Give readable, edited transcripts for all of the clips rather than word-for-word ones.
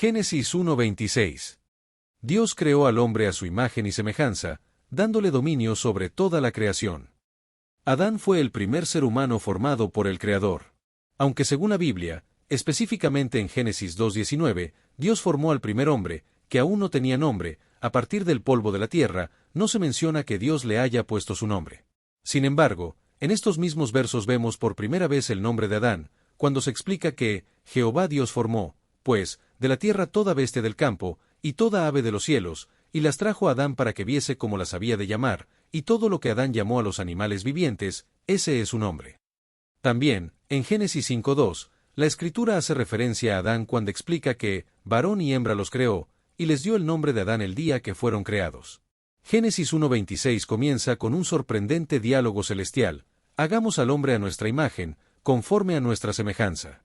Génesis 1:26. Dios creó al hombre a su imagen y semejanza, dándole dominio sobre toda la creación. Adán fue el primer ser humano formado por el Creador. Aunque según la Biblia, específicamente en Génesis 2:19, Dios formó al primer hombre, que aún no tenía nombre, a partir del polvo de la tierra, no se menciona que Dios le haya puesto su nombre. Sin embargo, en estos mismos versos vemos por primera vez el nombre de Adán, cuando se explica que Jehová Dios formó, pues, de la tierra toda bestia del campo, y toda ave de los cielos, y las trajo a Adán para que viese cómo las había de llamar, y todo lo que Adán llamó a los animales vivientes, ese es su nombre. También, en Génesis 5:2, la Escritura hace referencia a Adán cuando explica que varón y hembra los creó, y les dio el nombre de Adán el día que fueron creados. Génesis 1:26 comienza con un sorprendente diálogo celestial: hagamos al hombre a nuestra imagen, conforme a nuestra semejanza.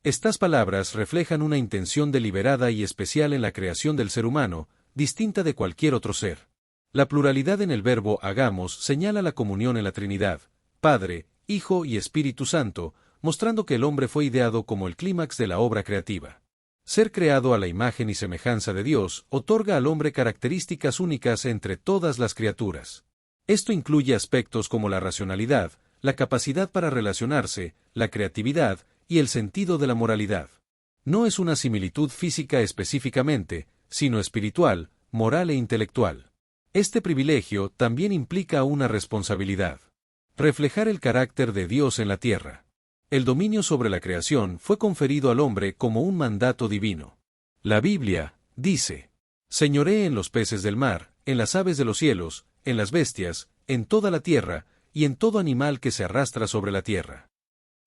Estas palabras reflejan una intención deliberada y especial en la creación del ser humano, distinta de cualquier otro ser. La pluralidad en el verbo hagamos señala la comunión en la Trinidad, Padre, Hijo y Espíritu Santo, mostrando que el hombre fue ideado como el clímax de la obra creativa. Ser creado a la imagen y semejanza de Dios otorga al hombre características únicas entre todas las criaturas. Esto incluye aspectos como la racionalidad, la capacidad para relacionarse, la creatividad y el sentido de la moralidad. No es una similitud física específicamente, sino espiritual, moral e intelectual. Este privilegio también implica una responsabilidad: reflejar el carácter de Dios en la tierra. El dominio sobre la creación fue conferido al hombre como un mandato divino. La Biblia dice: señoree en los peces del mar, en las aves de los cielos, en las bestias, en toda la tierra, y en todo animal que se arrastra sobre la tierra.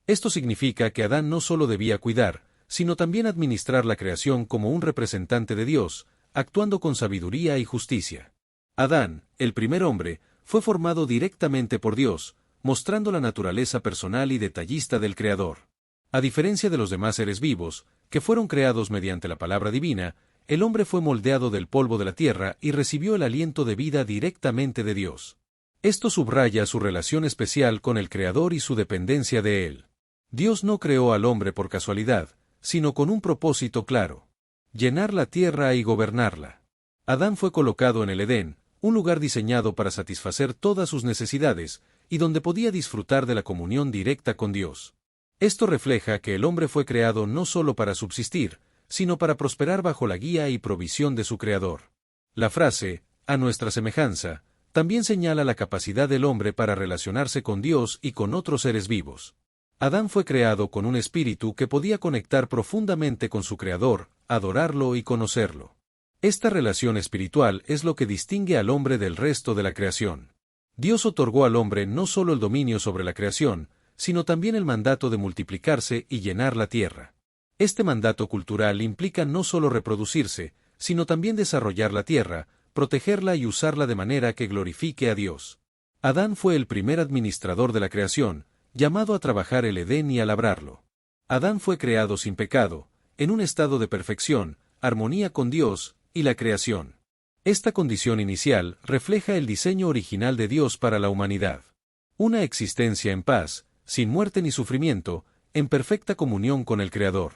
Esto significa que Adán no solo debía cuidar, sino también administrar la creación como un representante de Dios, actuando con sabiduría y justicia. Adán, el primer hombre, fue formado directamente por Dios, mostrando la naturaleza personal y detallista del Creador. A diferencia de los demás seres vivos, que fueron creados mediante la palabra divina, el hombre fue moldeado del polvo de la tierra y recibió el aliento de vida directamente de Dios. Esto subraya su relación especial con el Creador y su dependencia de Él. Dios no creó al hombre por casualidad, sino con un propósito claro: llenar la tierra y gobernarla. Adán fue colocado en el Edén, un lugar diseñado para satisfacer todas sus necesidades, y donde podía disfrutar de la comunión directa con Dios. Esto refleja que el hombre fue creado no solo para subsistir, sino para prosperar bajo la guía y provisión de su Creador. La frase, a nuestra semejanza, también señala la capacidad del hombre para relacionarse con Dios y con otros seres vivos. Adán fue creado con un espíritu que podía conectar profundamente con su Creador, adorarlo y conocerlo. Esta relación espiritual es lo que distingue al hombre del resto de la creación. Dios otorgó al hombre no solo el dominio sobre la creación, sino también el mandato de multiplicarse y llenar la tierra. Este mandato cultural implica no solo reproducirse, sino también desarrollar la tierra, protegerla y usarla de manera que glorifique a Dios. Adán fue el primer administrador de la creación, llamado a trabajar el Edén y a labrarlo. Adán fue creado sin pecado, en un estado de perfección, armonía con Dios y la creación. Esta condición inicial refleja el diseño original de Dios para la humanidad. Una existencia en paz, sin muerte ni sufrimiento, en perfecta comunión con el Creador.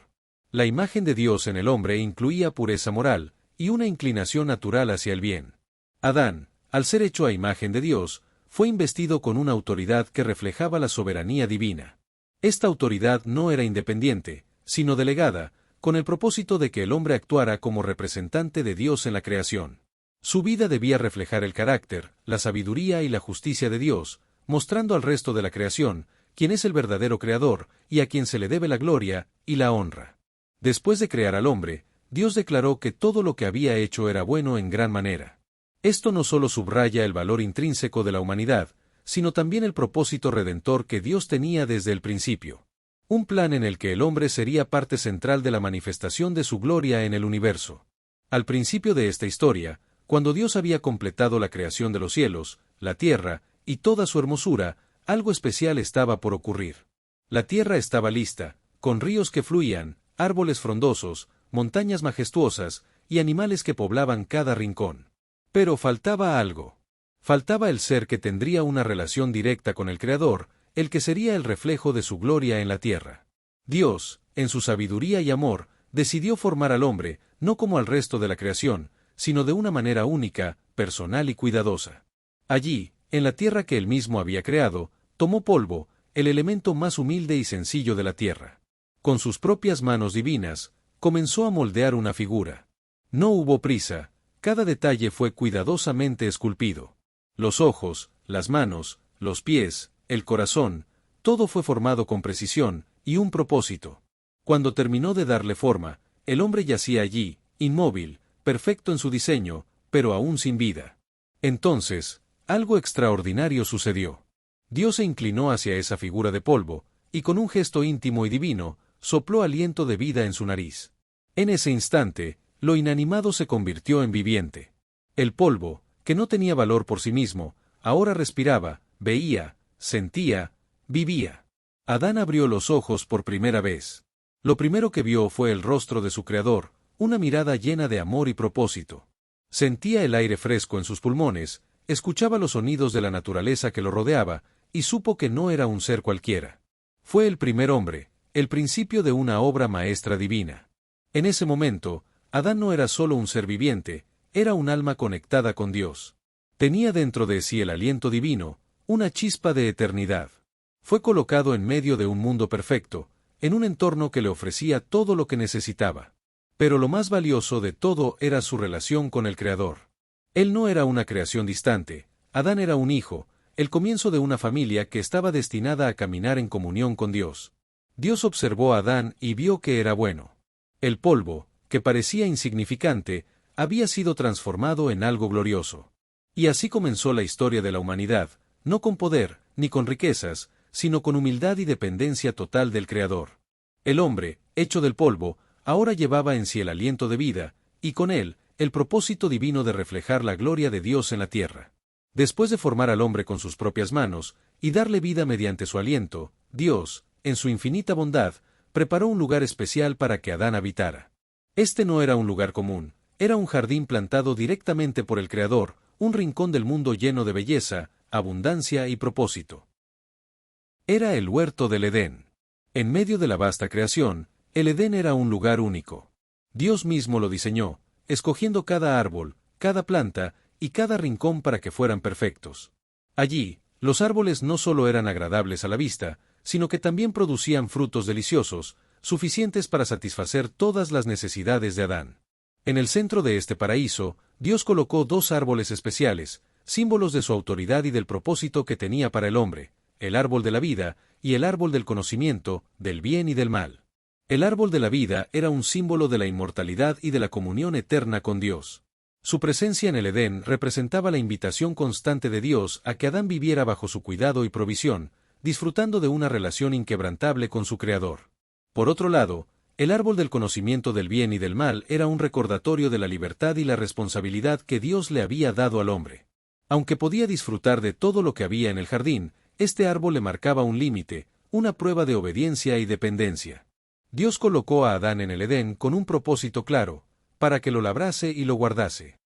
La imagen de Dios en el hombre incluía pureza moral y una inclinación natural hacia el bien. Adán, al ser hecho a imagen de Dios, fue investido con una autoridad que reflejaba la soberanía divina. Esta autoridad no era independiente, sino delegada, con el propósito de que el hombre actuara como representante de Dios en la creación. Su vida debía reflejar el carácter, la sabiduría y la justicia de Dios, mostrando al resto de la creación quién es el verdadero Creador y a quien se le debe la gloria y la honra. Después de crear al hombre, Dios declaró que todo lo que había hecho era bueno en gran manera. Esto no solo subraya el valor intrínseco de la humanidad, sino también el propósito redentor que Dios tenía desde el principio. Un plan en el que el hombre sería parte central de la manifestación de su gloria en el universo. Al principio de esta historia, cuando Dios había completado la creación de los cielos, la tierra y toda su hermosura, algo especial estaba por ocurrir. La tierra estaba lista, con ríos que fluían, árboles frondosos, montañas majestuosas y animales que poblaban cada rincón. Pero faltaba algo. Faltaba el ser que tendría una relación directa con el Creador, el que sería el reflejo de su gloria en la tierra. Dios, en su sabiduría y amor, decidió formar al hombre, no como al resto de la creación, sino de una manera única, personal y cuidadosa. Allí, en la tierra que él mismo había creado, tomó polvo, el elemento más humilde y sencillo de la tierra. Con sus propias manos divinas, comenzó a moldear una figura. No hubo prisa, cada detalle fue cuidadosamente esculpido. Los ojos, las manos, los pies, el corazón, todo fue formado con precisión y un propósito. Cuando terminó de darle forma, el hombre yacía allí, inmóvil, perfecto en su diseño, pero aún sin vida. Entonces, algo extraordinario sucedió. Dios se inclinó hacia esa figura de polvo, y con un gesto íntimo y divino, sopló aliento de vida en su nariz. En ese instante, lo inanimado se convirtió en viviente. El polvo, que no tenía valor por sí mismo, ahora respiraba, veía, sentía, vivía. Adán abrió los ojos por primera vez. Lo primero que vio fue el rostro de su Creador, una mirada llena de amor y propósito. Sentía el aire fresco en sus pulmones, escuchaba los sonidos de la naturaleza que lo rodeaba, y supo que no era un ser cualquiera. Fue el primer hombre, el principio de una obra maestra divina. En ese momento, Adán no era solo un ser viviente, era un alma conectada con Dios. Tenía dentro de sí el aliento divino, una chispa de eternidad. Fue colocado en medio de un mundo perfecto, en un entorno que le ofrecía todo lo que necesitaba. Pero lo más valioso de todo era su relación con el Creador. Él no era una creación distante, Adán era un hijo, el comienzo de una familia que estaba destinada a caminar en comunión con Dios. Dios observó a Adán y vio que era bueno. El polvo, que parecía insignificante, había sido transformado en algo glorioso. Y así comenzó la historia de la humanidad, no con poder, ni con riquezas, sino con humildad y dependencia total del Creador. El hombre, hecho del polvo, ahora llevaba en sí el aliento de vida, y con él, el propósito divino de reflejar la gloria de Dios en la tierra. Después de formar al hombre con sus propias manos, y darle vida mediante su aliento, Dios, en su infinita bondad, preparó un lugar especial para que Adán habitara. Este no era un lugar común, era un jardín plantado directamente por el Creador, un rincón del mundo lleno de belleza, abundancia y propósito. Era el huerto del Edén. En medio de la vasta creación, el Edén era un lugar único. Dios mismo lo diseñó, escogiendo cada árbol, cada planta y cada rincón para que fueran perfectos. Allí, los árboles no solo eran agradables a la vista, sino que también producían frutos deliciosos, suficientes para satisfacer todas las necesidades de Adán. En el centro de este paraíso, Dios colocó dos árboles especiales, símbolos de su autoridad y del propósito que tenía para el hombre, el árbol de la vida y el árbol del conocimiento, del bien y del mal. El árbol de la vida era un símbolo de la inmortalidad y de la comunión eterna con Dios. Su presencia en el Edén representaba la invitación constante de Dios a que Adán viviera bajo su cuidado y provisión, disfrutando de una relación inquebrantable con su Creador. Por otro lado, el árbol del conocimiento del bien y del mal era un recordatorio de la libertad y la responsabilidad que Dios le había dado al hombre. Aunque podía disfrutar de todo lo que había en el jardín, este árbol le marcaba un límite, una prueba de obediencia y dependencia. Dios colocó a Adán en el Edén con un propósito claro, para que lo labrase y lo guardase.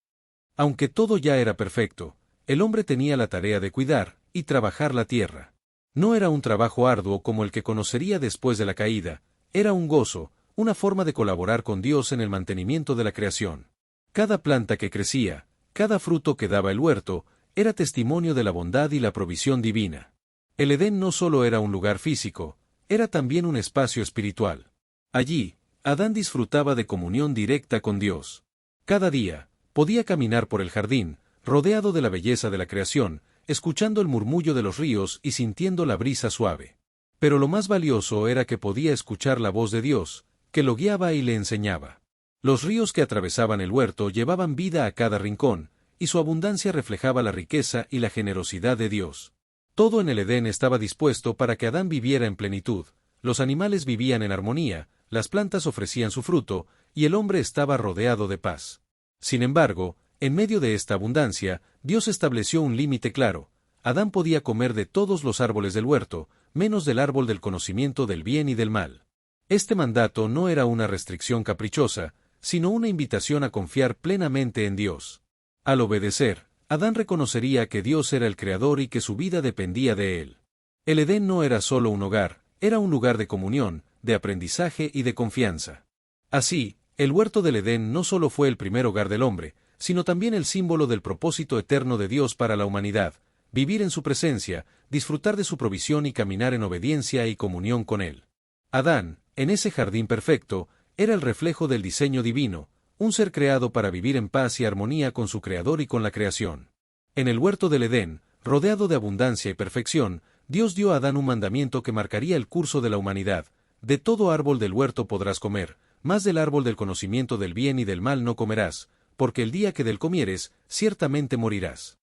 Aunque todo ya era perfecto, el hombre tenía la tarea de cuidar y trabajar la tierra. No era un trabajo arduo como el que conocería después de la caída, era un gozo, una forma de colaborar con Dios en el mantenimiento de la creación. Cada planta que crecía, cada fruto que daba el huerto, era testimonio de la bondad y la provisión divina. El Edén no solo era un lugar físico, era también un espacio espiritual. Allí, Adán disfrutaba de comunión directa con Dios. Cada día, podía caminar por el jardín, rodeado de la belleza de la creación, escuchando el murmullo de los ríos y sintiendo la brisa suave. Pero lo más valioso era que podía escuchar la voz de Dios, que lo guiaba y le enseñaba. Los ríos que atravesaban el huerto llevaban vida a cada rincón, y su abundancia reflejaba la riqueza y la generosidad de Dios. Todo en el Edén estaba dispuesto para que Adán viviera en plenitud, los animales vivían en armonía, las plantas ofrecían su fruto, y el hombre estaba rodeado de paz. Sin embargo, en medio de esta abundancia, Dios estableció un límite claro. Adán podía comer de todos los árboles del huerto, menos del árbol del conocimiento del bien y del mal. Este mandato no era una restricción caprichosa, sino una invitación a confiar plenamente en Dios. Al obedecer, Adán reconocería que Dios era el Creador y que su vida dependía de él. El Edén no era solo un hogar, era un lugar de comunión, de aprendizaje y de confianza. Así, el huerto del Edén no solo fue el primer hogar del hombre, sino también el símbolo del propósito eterno de Dios para la humanidad: vivir en su presencia, disfrutar de su provisión y caminar en obediencia y comunión con Él. Adán, en ese jardín perfecto, era el reflejo del diseño divino, un ser creado para vivir en paz y armonía con su Creador y con la creación. En el huerto del Edén, rodeado de abundancia y perfección, Dios dio a Adán un mandamiento que marcaría el curso de la humanidad: de todo árbol del huerto podrás comer, mas del árbol del conocimiento del bien y del mal no comerás, porque el día que del comieres, ciertamente morirás.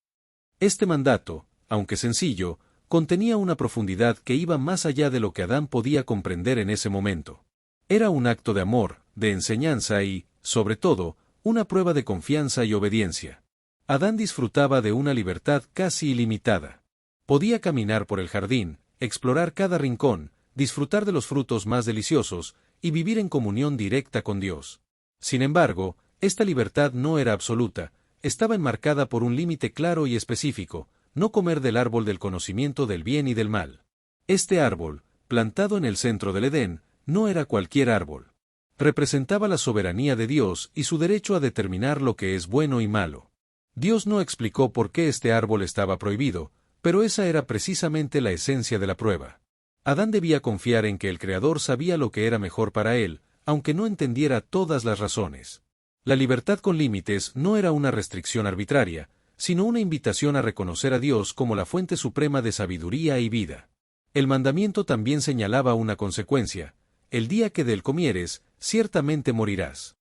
Este mandato, aunque sencillo, contenía una profundidad que iba más allá de lo que Adán podía comprender en ese momento. Era un acto de amor, de enseñanza y, sobre todo, una prueba de confianza y obediencia. Adán disfrutaba de una libertad casi ilimitada. Podía caminar por el jardín, explorar cada rincón, disfrutar de los frutos más deliciosos, y vivir en comunión directa con Dios. Sin embargo, esta libertad no era absoluta, estaba enmarcada por un límite claro y específico: no comer del árbol del conocimiento del bien y del mal. Este árbol, plantado en el centro del Edén, no era cualquier árbol. Representaba la soberanía de Dios y su derecho a determinar lo que es bueno y malo. Dios no explicó por qué este árbol estaba prohibido, pero esa era precisamente la esencia de la prueba. Adán debía confiar en que el Creador sabía lo que era mejor para él, aunque no entendiera todas las razones. La libertad con límites no era una restricción arbitraria, sino una invitación a reconocer a Dios como la fuente suprema de sabiduría y vida. El mandamiento también señalaba una consecuencia: el día que del comieres, ciertamente morirás.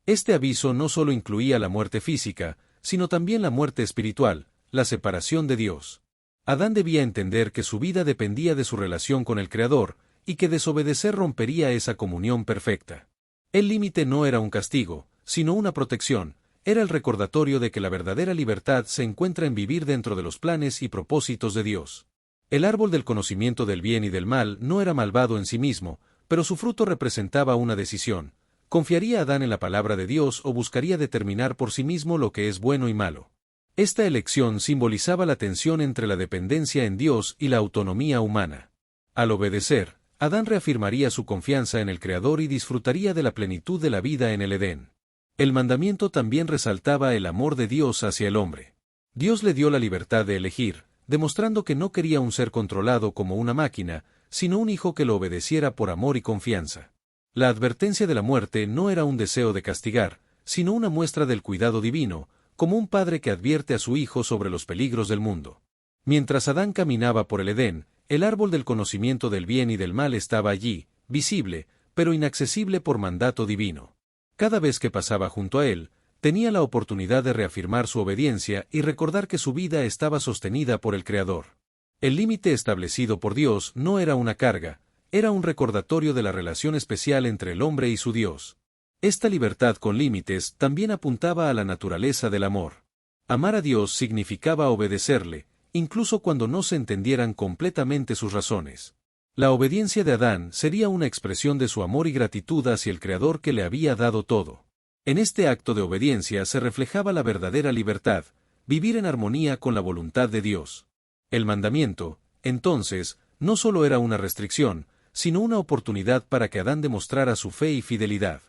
Este aviso no solo incluía la muerte física, sino también la muerte espiritual, la separación de Dios. Adán debía entender que su vida dependía de su relación con el Creador, y que desobedecer rompería esa comunión perfecta. El límite no era un castigo, sino una protección, era el recordatorio de que la verdadera libertad se encuentra en vivir dentro de los planes y propósitos de Dios. El árbol del conocimiento del bien y del mal no era malvado en sí mismo, pero su fruto representaba una decisión: ¿confiaría Adán en la palabra de Dios o buscaría determinar por sí mismo lo que es bueno y malo? Esta elección simbolizaba la tensión entre la dependencia en Dios y la autonomía humana. Al obedecer, Adán reafirmaría su confianza en el Creador y disfrutaría de la plenitud de la vida en el Edén. El mandamiento también resaltaba el amor de Dios hacia el hombre. Dios le dio la libertad de elegir, demostrando que no quería un ser controlado como una máquina, sino un hijo que lo obedeciera por amor y confianza. La advertencia de la muerte no era un deseo de castigar, sino una muestra del cuidado divino, como un padre que advierte a su hijo sobre los peligros del mundo. Mientras Adán caminaba por el Edén, el árbol del conocimiento del bien y del mal estaba allí, visible, pero inaccesible por mandato divino. Cada vez que pasaba junto a él, tenía la oportunidad de reafirmar su obediencia y recordar que su vida estaba sostenida por el Creador. El límite establecido por Dios no era una carga, era un recordatorio de la relación especial entre el hombre y su Dios. Esta libertad con límites también apuntaba a la naturaleza del amor. Amar a Dios significaba obedecerle, incluso cuando no se entendieran completamente sus razones. La obediencia de Adán sería una expresión de su amor y gratitud hacia el Creador que le había dado todo. En este acto de obediencia se reflejaba la verdadera libertad: vivir en armonía con la voluntad de Dios. El mandamiento, entonces, no solo era una restricción, sino una oportunidad para que Adán demostrara su fe y fidelidad.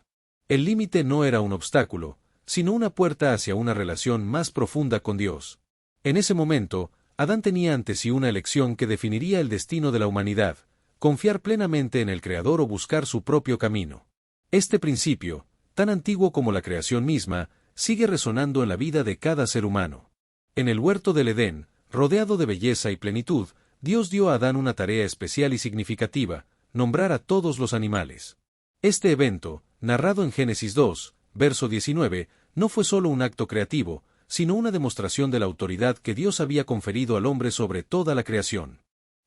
El límite no era un obstáculo, sino una puerta hacia una relación más profunda con Dios. En ese momento, Adán tenía ante sí una elección que definiría el destino de la humanidad: confiar plenamente en el Creador o buscar su propio camino. Este principio, tan antiguo como la creación misma, sigue resonando en la vida de cada ser humano. En el huerto del Edén, rodeado de belleza y plenitud, Dios dio a Adán una tarea especial y significativa: nombrar a todos los animales. Este evento, narrado en Génesis 2, verso 19, no fue solo un acto creativo, sino una demostración de la autoridad que Dios había conferido al hombre sobre toda la creación.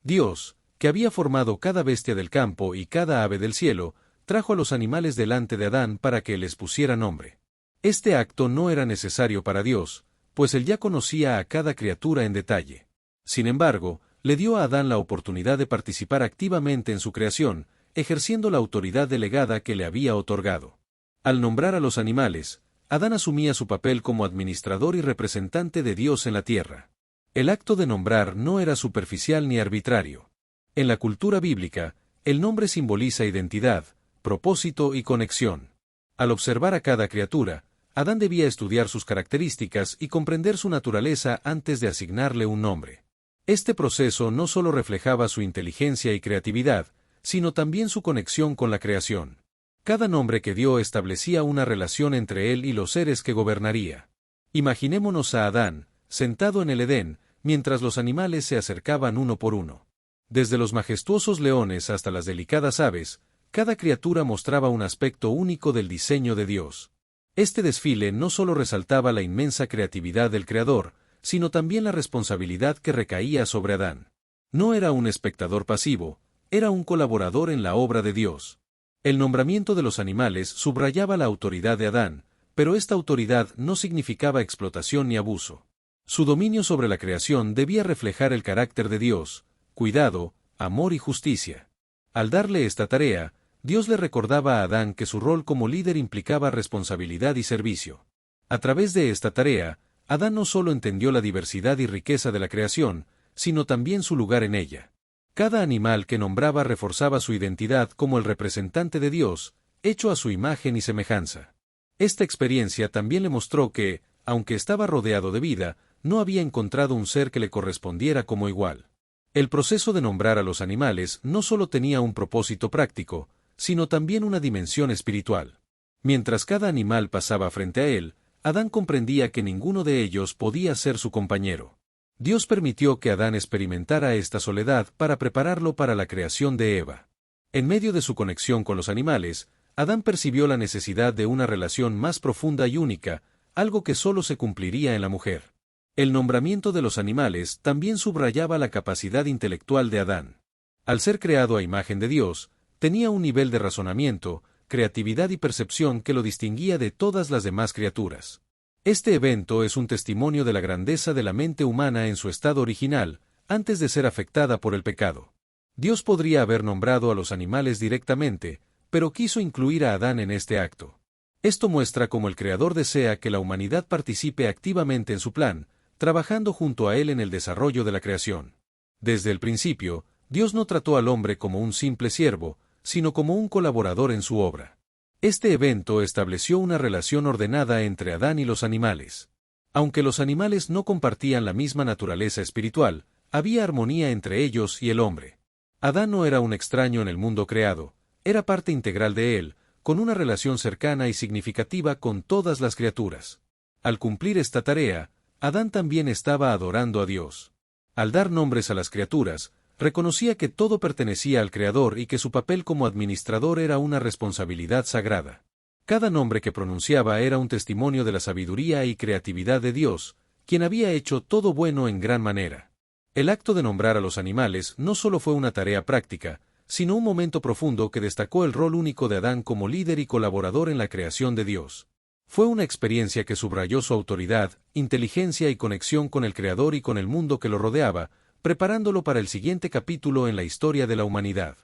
Dios, que había formado cada bestia del campo y cada ave del cielo, trajo a los animales delante de Adán para que les pusiera nombre. Este acto no era necesario para Dios, pues él ya conocía a cada criatura en detalle. Sin embargo, le dio a Adán la oportunidad de participar activamente en su creación, ejerciendo la autoridad delegada que le había otorgado. Al nombrar a los animales, Adán asumía su papel como administrador y representante de Dios en la tierra. El acto de nombrar no era superficial ni arbitrario. En la cultura bíblica, el nombre simboliza identidad, propósito y conexión. Al observar a cada criatura, Adán debía estudiar sus características y comprender su naturaleza antes de asignarle un nombre. Este proceso no solo reflejaba su inteligencia y creatividad, sino también su conexión con la creación. Cada nombre que dio establecía una relación entre él y los seres que gobernaría. Imaginémonos a Adán, sentado en el Edén, mientras los animales se acercaban uno por uno. Desde los majestuosos leones hasta las delicadas aves, cada criatura mostraba un aspecto único del diseño de Dios. Este desfile no solo resaltaba la inmensa creatividad del Creador, sino también la responsabilidad que recaía sobre Adán. No era un espectador pasivo, era un colaborador en la obra de Dios. El nombramiento de los animales subrayaba la autoridad de Adán, pero esta autoridad no significaba explotación ni abuso. Su dominio sobre la creación debía reflejar el carácter de Dios, cuidado, amor y justicia. Al darle esta tarea, Dios le recordaba a Adán que su rol como líder implicaba responsabilidad y servicio. A través de esta tarea, Adán no solo entendió la diversidad y riqueza de la creación, sino también su lugar en ella. Cada animal que nombraba reforzaba su identidad como el representante de Dios, hecho a su imagen y semejanza. Esta experiencia también le mostró que, aunque estaba rodeado de vida, no había encontrado un ser que le correspondiera como igual. El proceso de nombrar a los animales no solo tenía un propósito práctico, sino también una dimensión espiritual. Mientras cada animal pasaba frente a él, Adán comprendía que ninguno de ellos podía ser su compañero. Dios permitió que Adán experimentara esta soledad para prepararlo para la creación de Eva. En medio de su conexión con los animales, Adán percibió la necesidad de una relación más profunda y única, algo que solo se cumpliría en la mujer. El nombramiento de los animales también subrayaba la capacidad intelectual de Adán. Al ser creado a imagen de Dios, tenía un nivel de razonamiento, creatividad y percepción que lo distinguía de todas las demás criaturas. Este evento es un testimonio de la grandeza de la mente humana en su estado original, antes de ser afectada por el pecado. Dios podría haber nombrado a los animales directamente, pero quiso incluir a Adán en este acto. Esto muestra cómo el Creador desea que la humanidad participe activamente en su plan, trabajando junto a él en el desarrollo de la creación. Desde el principio, Dios no trató al hombre como un simple siervo, sino como un colaborador en su obra. Este evento estableció una relación ordenada entre Adán y los animales. Aunque los animales no compartían la misma naturaleza espiritual, había armonía entre ellos y el hombre. Adán no era un extraño en el mundo creado, era parte integral de él, con una relación cercana y significativa con todas las criaturas. Al cumplir esta tarea, Adán también estaba adorando a Dios. Al dar nombres a las criaturas, reconocía que todo pertenecía al Creador y que su papel como administrador era una responsabilidad sagrada. Cada nombre que pronunciaba era un testimonio de la sabiduría y creatividad de Dios, quien había hecho todo bueno en gran manera. El acto de nombrar a los animales no solo fue una tarea práctica, sino un momento profundo que destacó el rol único de Adán como líder y colaborador en la creación de Dios. Fue una experiencia que subrayó su autoridad, inteligencia y conexión con el Creador y con el mundo que lo rodeaba, preparándolo para el siguiente capítulo en la historia de la humanidad.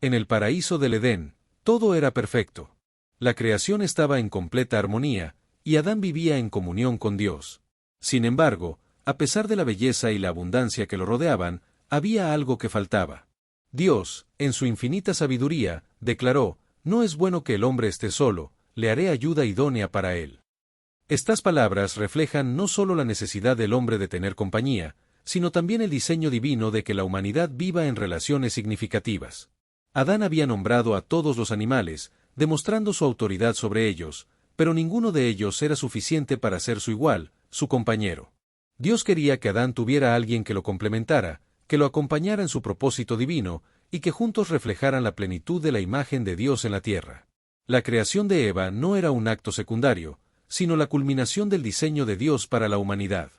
En el paraíso del Edén, todo era perfecto. La creación estaba en completa armonía, y Adán vivía en comunión con Dios. Sin embargo, a pesar de la belleza y la abundancia que lo rodeaban, había algo que faltaba. Dios, en su infinita sabiduría, declaró: «No es bueno que el hombre esté solo, le haré ayuda idónea para él». Estas palabras reflejan no solo la necesidad del hombre de tener compañía, sino también el diseño divino de que la humanidad viva en relaciones significativas. Adán había nombrado a todos los animales, demostrando su autoridad sobre ellos, pero ninguno de ellos era suficiente para ser su igual, su compañero. Dios quería que Adán tuviera a alguien que lo complementara, que lo acompañara en su propósito divino, y que juntos reflejaran la plenitud de la imagen de Dios en la tierra. La creación de Eva no era un acto secundario, sino la culminación del diseño de Dios para la humanidad.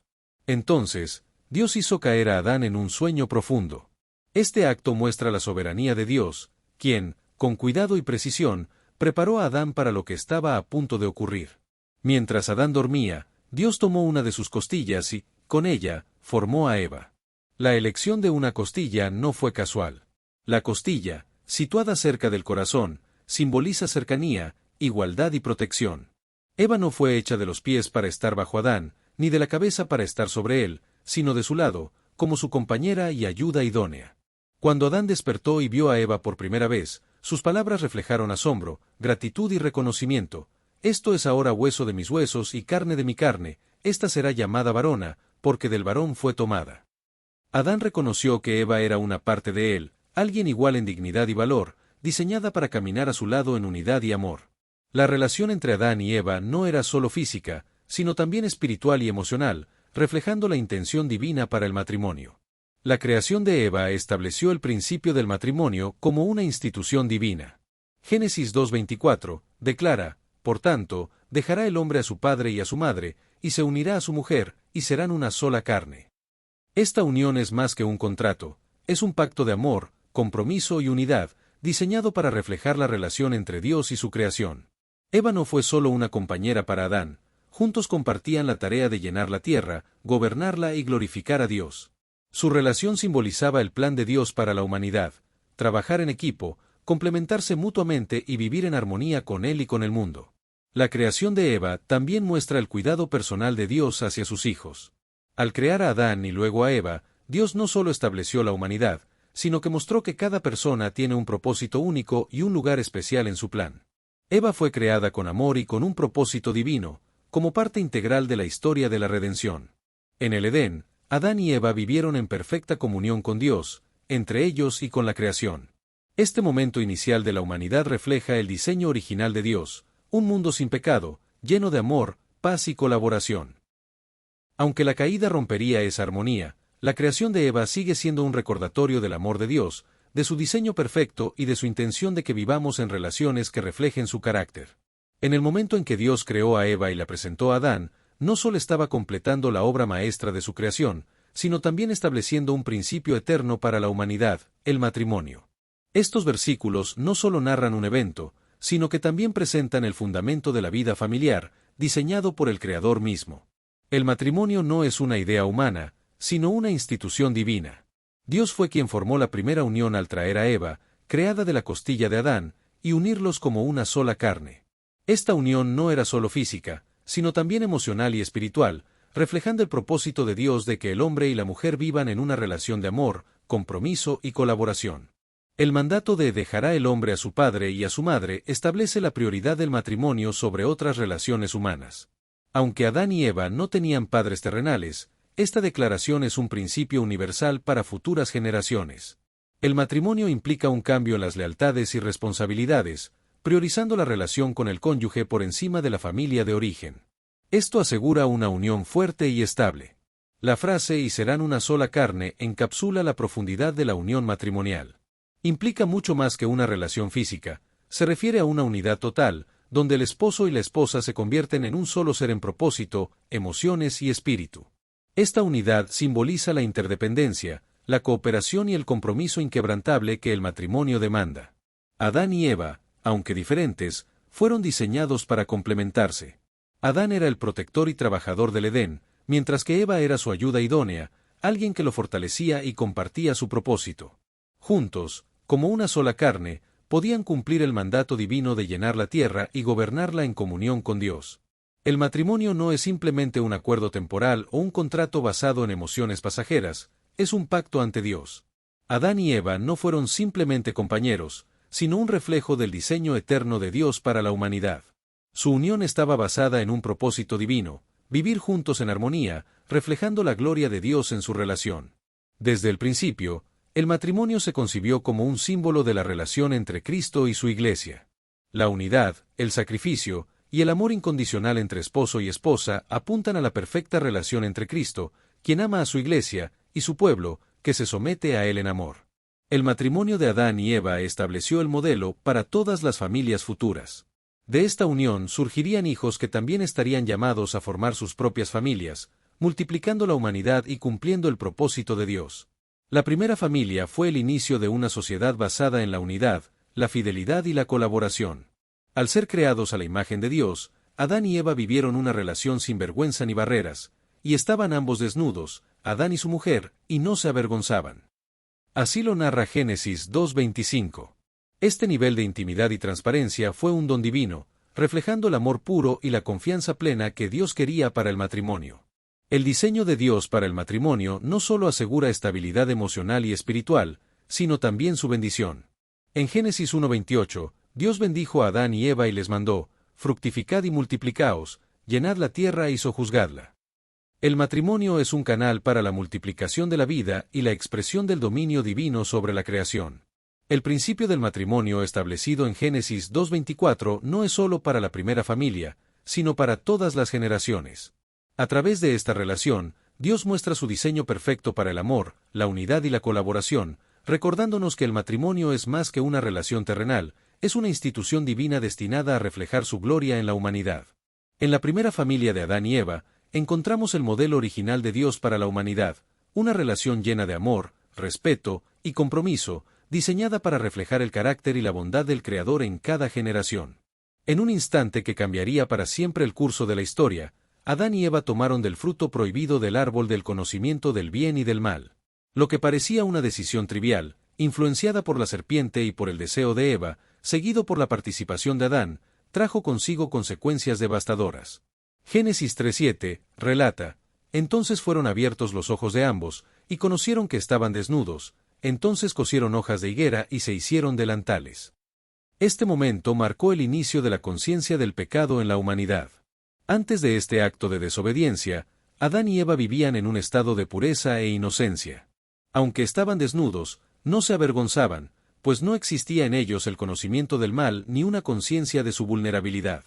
Entonces, Dios hizo caer a Adán en un sueño profundo. Este acto muestra la soberanía de Dios, quien, con cuidado y precisión, preparó a Adán para lo que estaba a punto de ocurrir. Mientras Adán dormía, Dios tomó una de sus costillas y, con ella, formó a Eva. La elección de una costilla no fue casual. La costilla, situada cerca del corazón, simboliza cercanía, igualdad y protección. Eva no fue hecha de los pies para estar bajo Adán, ni de la cabeza para estar sobre él, sino de su lado, como su compañera y ayuda idónea. Cuando Adán despertó y vio a Eva por primera vez, sus palabras reflejaron asombro, gratitud y reconocimiento, esto es ahora hueso de mis huesos y carne de mi carne, esta será llamada varona, porque del varón fue tomada. Adán reconoció que Eva era una parte de él, alguien igual en dignidad y valor, diseñada para caminar a su lado en unidad y amor. La relación entre Adán y Eva no era solo física, sino también espiritual y emocional, reflejando la intención divina para el matrimonio. La creación de Eva estableció el principio del matrimonio como una institución divina. Génesis 2:24 declara: por tanto, dejará el hombre a su padre y a su madre, y se unirá a su mujer, y serán una sola carne. Esta unión es más que un contrato, es un pacto de amor, compromiso y unidad, diseñado para reflejar la relación entre Dios y su creación. Eva no fue solo una compañera para Adán, juntos compartían la tarea de llenar la tierra, gobernarla y glorificar a Dios. Su relación simbolizaba el plan de Dios para la humanidad: trabajar en equipo, complementarse mutuamente y vivir en armonía con Él y con el mundo. La creación de Eva también muestra el cuidado personal de Dios hacia sus hijos. Al crear a Adán y luego a Eva, Dios no solo estableció la humanidad, sino que mostró que cada persona tiene un propósito único y un lugar especial en su plan. Eva fue creada con amor y con un propósito divino, como parte integral de la historia de la redención. En el Edén, Adán y Eva vivieron en perfecta comunión con Dios, entre ellos y con la creación. Este momento inicial de la humanidad refleja el diseño original de Dios: un mundo sin pecado, lleno de amor, paz y colaboración. Aunque la caída rompería esa armonía, la creación de Eva sigue siendo un recordatorio del amor de Dios, de su diseño perfecto y de su intención de que vivamos en relaciones que reflejen su carácter. En el momento en que Dios creó a Eva y la presentó a Adán, no solo estaba completando la obra maestra de su creación, sino también estableciendo un principio eterno para la humanidad: el matrimonio. Estos versículos no solo narran un evento, sino que también presentan el fundamento de la vida familiar, diseñado por el Creador mismo. El matrimonio no es una idea humana, sino una institución divina. Dios fue quien formó la primera unión al traer a Eva, creada de la costilla de Adán, y unirlos como una sola carne. Esta unión no era solo física, sino también emocional y espiritual, reflejando el propósito de Dios de que el hombre y la mujer vivan en una relación de amor, compromiso y colaboración. El mandato de dejará el hombre a su padre y a su madre establece la prioridad del matrimonio sobre otras relaciones humanas. Aunque Adán y Eva no tenían padres terrenales, esta declaración es un principio universal para futuras generaciones. El matrimonio implica un cambio en las lealtades y responsabilidades, priorizando la relación con el cónyuge por encima de la familia de origen. Esto asegura una unión fuerte y estable. La frase "y serán una sola carne" encapsula la profundidad de la unión matrimonial. Implica mucho más que una relación física, se refiere a una unidad total, donde el esposo y la esposa se convierten en un solo ser en propósito, emociones y espíritu. Esta unidad simboliza la interdependencia, la cooperación y el compromiso inquebrantable que el matrimonio demanda. Adán y Eva, aunque diferentes, fueron diseñados para complementarse. Adán era el protector y trabajador del Edén, mientras que Eva era su ayuda idónea, alguien que lo fortalecía y compartía su propósito. Juntos, como una sola carne, podían cumplir el mandato divino de llenar la tierra y gobernarla en comunión con Dios. El matrimonio no es simplemente un acuerdo temporal o un contrato basado en emociones pasajeras, es un pacto ante Dios. Adán y Eva no fueron simplemente compañeros, sino un reflejo del diseño eterno de Dios para la humanidad. Su unión estaba basada en un propósito divino: vivir juntos en armonía, reflejando la gloria de Dios en su relación. Desde el principio, el matrimonio se concibió como un símbolo de la relación entre Cristo y su Iglesia. La unidad, el sacrificio y el amor incondicional entre esposo y esposa apuntan a la perfecta relación entre Cristo, quien ama a su Iglesia, y su pueblo, que se somete a él en amor. El matrimonio de Adán y Eva estableció el modelo para todas las familias futuras. De esta unión surgirían hijos que también estarían llamados a formar sus propias familias, multiplicando la humanidad y cumpliendo el propósito de Dios. La primera familia fue el inicio de una sociedad basada en la unidad, la fidelidad y la colaboración. Al ser creados a la imagen de Dios, Adán y Eva vivieron una relación sin vergüenza ni barreras, y estaban ambos desnudos, Adán y su mujer, y no se avergonzaban. Así lo narra Génesis 2:25. Este nivel de intimidad y transparencia fue un don divino, reflejando el amor puro y la confianza plena que Dios quería para el matrimonio. El diseño de Dios para el matrimonio no solo asegura estabilidad emocional y espiritual, sino también su bendición. En Génesis 1:28, Dios bendijo a Adán y Eva y les mandó: fructificad y multiplicaos, llenad la tierra y sojuzgadla. El matrimonio es un canal para la multiplicación de la vida y la expresión del dominio divino sobre la creación. El principio del matrimonio establecido en Génesis 2:24 no es solo para la primera familia, sino para todas las generaciones. A través de esta relación, Dios muestra su diseño perfecto para el amor, la unidad y la colaboración, recordándonos que el matrimonio es más que una relación terrenal, es una institución divina destinada a reflejar su gloria en la humanidad. En la primera familia de Adán y Eva, encontramos el modelo original de Dios para la humanidad, una relación llena de amor, respeto y compromiso, diseñada para reflejar el carácter y la bondad del Creador en cada generación. En un instante que cambiaría para siempre el curso de la historia, Adán y Eva tomaron del fruto prohibido del árbol del conocimiento del bien y del mal. Lo que parecía una decisión trivial, influenciada por la serpiente y por el deseo de Eva, seguido por la participación de Adán, trajo consigo consecuencias devastadoras. Génesis 3:7 relata: entonces fueron abiertos los ojos de ambos, y conocieron que estaban desnudos, entonces cosieron hojas de higuera y se hicieron delantales. Este momento marcó el inicio de la conciencia del pecado en la humanidad. Antes de este acto de desobediencia, Adán y Eva vivían en un estado de pureza e inocencia. Aunque estaban desnudos, no se avergonzaban, pues no existía en ellos el conocimiento del mal ni una conciencia de su vulnerabilidad.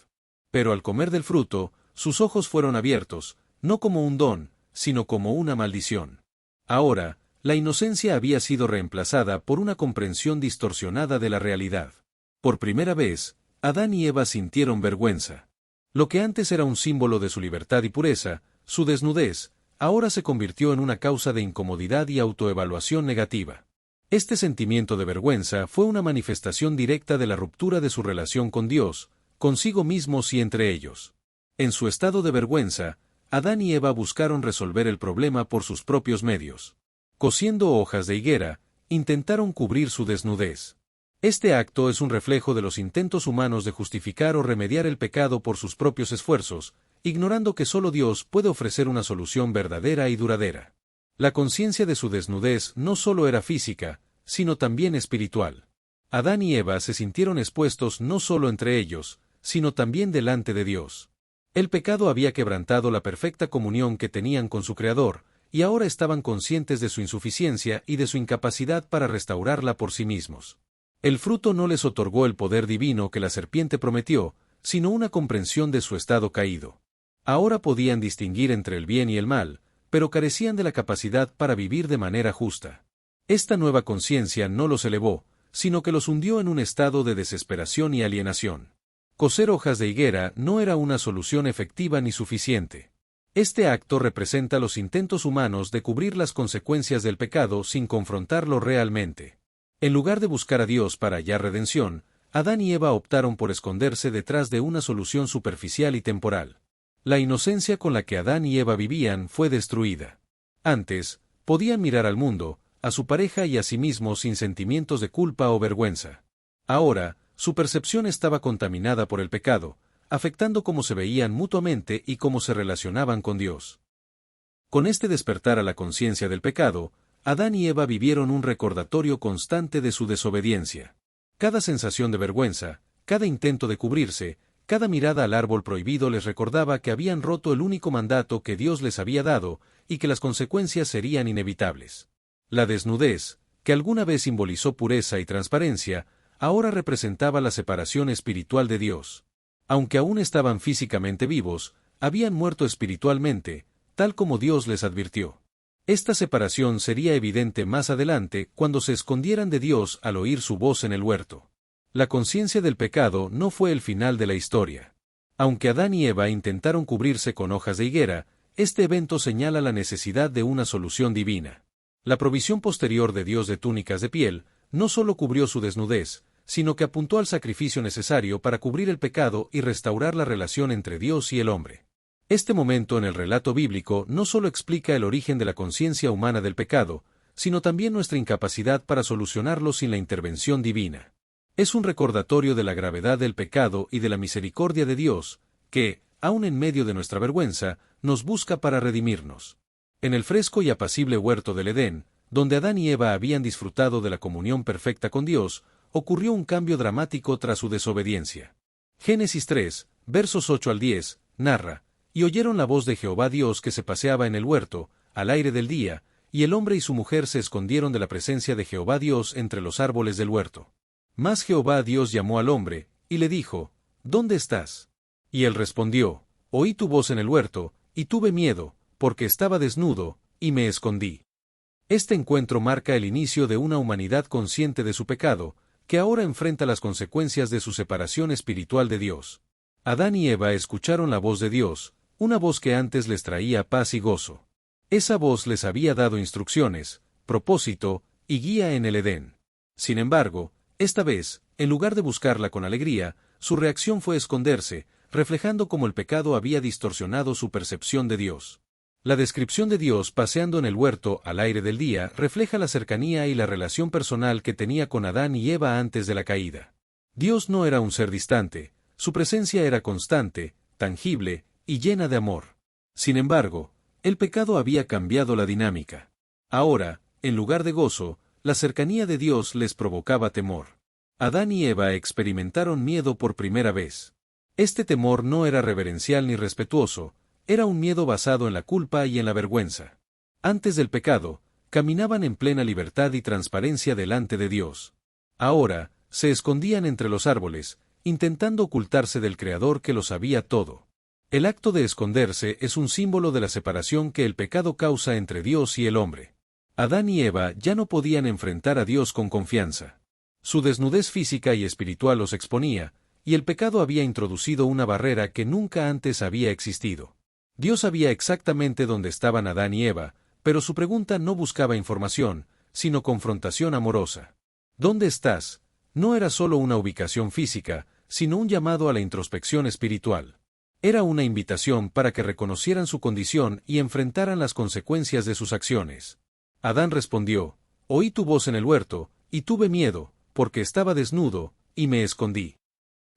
Pero al comer del fruto, sus ojos fueron abiertos, no como un don, sino como una maldición. Ahora, la inocencia había sido reemplazada por una comprensión distorsionada de la realidad. Por primera vez, Adán y Eva sintieron vergüenza. Lo que antes era un símbolo de su libertad y pureza, su desnudez, ahora se convirtió en una causa de incomodidad y autoevaluación negativa. Este sentimiento de vergüenza fue una manifestación directa de la ruptura de su relación con Dios, consigo mismos y entre ellos. En su estado de vergüenza, Adán y Eva buscaron resolver el problema por sus propios medios. Cosiendo hojas de higuera, intentaron cubrir su desnudez. Este acto es un reflejo de los intentos humanos de justificar o remediar el pecado por sus propios esfuerzos, ignorando que solo Dios puede ofrecer una solución verdadera y duradera. La conciencia de su desnudez no solo era física, sino también espiritual. Adán y Eva se sintieron expuestos no solo entre ellos, sino también delante de Dios. El pecado había quebrantado la perfecta comunión que tenían con su Creador, y ahora estaban conscientes de su insuficiencia y de su incapacidad para restaurarla por sí mismos. El fruto no les otorgó el poder divino que la serpiente prometió, sino una comprensión de su estado caído. Ahora podían distinguir entre el bien y el mal, pero carecían de la capacidad para vivir de manera justa. Esta nueva conciencia no los elevó, sino que los hundió en un estado de desesperación y alienación. Coser hojas de higuera no era una solución efectiva ni suficiente. Este acto representa los intentos humanos de cubrir las consecuencias del pecado sin confrontarlo realmente. En lugar de buscar a Dios para hallar redención, Adán y Eva optaron por esconderse detrás de una solución superficial y temporal. La inocencia con la que Adán y Eva vivían fue destruida. Antes, podían mirar al mundo, a su pareja y a sí mismos sin sentimientos de culpa o vergüenza. Ahora, su percepción estaba contaminada por el pecado, afectando cómo se veían mutuamente y cómo se relacionaban con Dios. Con este despertar a la conciencia del pecado, Adán y Eva vivieron un recordatorio constante de su desobediencia. Cada sensación de vergüenza, cada intento de cubrirse, cada mirada al árbol prohibido les recordaba que habían roto el único mandato que Dios les había dado y que las consecuencias serían inevitables. La desnudez, que alguna vez simbolizó pureza y transparencia, ahora representaba la separación espiritual de Dios. Aunque aún estaban físicamente vivos, habían muerto espiritualmente, tal como Dios les advirtió. Esta separación sería evidente más adelante cuando se escondieran de Dios al oír su voz en el huerto. La conciencia del pecado no fue el final de la historia. Aunque Adán y Eva intentaron cubrirse con hojas de higuera, este evento señala la necesidad de una solución divina. La provisión posterior de Dios de túnicas de piel no solo cubrió su desnudez, sino que apuntó al sacrificio necesario para cubrir el pecado y restaurar la relación entre Dios y el hombre. Este momento en el relato bíblico no solo explica el origen de la conciencia humana del pecado, sino también nuestra incapacidad para solucionarlo sin la intervención divina. Es un recordatorio de la gravedad del pecado y de la misericordia de Dios, que, aun en medio de nuestra vergüenza, nos busca para redimirnos. En el fresco y apacible huerto del Edén, donde Adán y Eva habían disfrutado de la comunión perfecta con Dios, ocurrió un cambio dramático tras su desobediencia. Génesis 3 versos 8 al 10, narra, y oyeron la voz de Jehová Dios que se paseaba en el huerto, al aire del día, y el hombre y su mujer se escondieron de la presencia de Jehová Dios entre los árboles del huerto. Mas Jehová Dios llamó al hombre, y le dijo, ¿dónde estás? Y él respondió, oí tu voz en el huerto, y tuve miedo, porque estaba desnudo, y me escondí. Este encuentro marca el inicio de una humanidad consciente de su pecado, que ahora enfrenta las consecuencias de su separación espiritual de Dios. Adán y Eva escucharon la voz de Dios, una voz que antes les traía paz y gozo. Esa voz les había dado instrucciones, propósito y guía en el Edén. Sin embargo, esta vez, en lugar de buscarla con alegría, su reacción fue esconderse, reflejando cómo el pecado había distorsionado su percepción de Dios. La descripción de Dios paseando en el huerto al aire del día refleja la cercanía y la relación personal que tenía con Adán y Eva antes de la caída. Dios no era un ser distante, su presencia era constante, tangible y llena de amor. Sin embargo, el pecado había cambiado la dinámica. Ahora, en lugar de gozo, la cercanía de Dios les provocaba temor. Adán y Eva experimentaron miedo por primera vez. Este temor no era reverencial ni respetuoso, era un miedo basado en la culpa y en la vergüenza. Antes del pecado, caminaban en plena libertad y transparencia delante de Dios. Ahora, se escondían entre los árboles, intentando ocultarse del Creador que lo sabía todo. El acto de esconderse es un símbolo de la separación que el pecado causa entre Dios y el hombre. Adán y Eva ya no podían enfrentar a Dios con confianza. Su desnudez física y espiritual los exponía, y el pecado había introducido una barrera que nunca antes había existido. Dios sabía exactamente dónde estaban Adán y Eva, pero su pregunta no buscaba información, sino confrontación amorosa. ¿Dónde estás? No era solo una ubicación física, sino un llamado a la introspección espiritual. Era una invitación para que reconocieran su condición y enfrentaran las consecuencias de sus acciones. Adán respondió, oí tu voz en el huerto, y tuve miedo, porque estaba desnudo, y me escondí.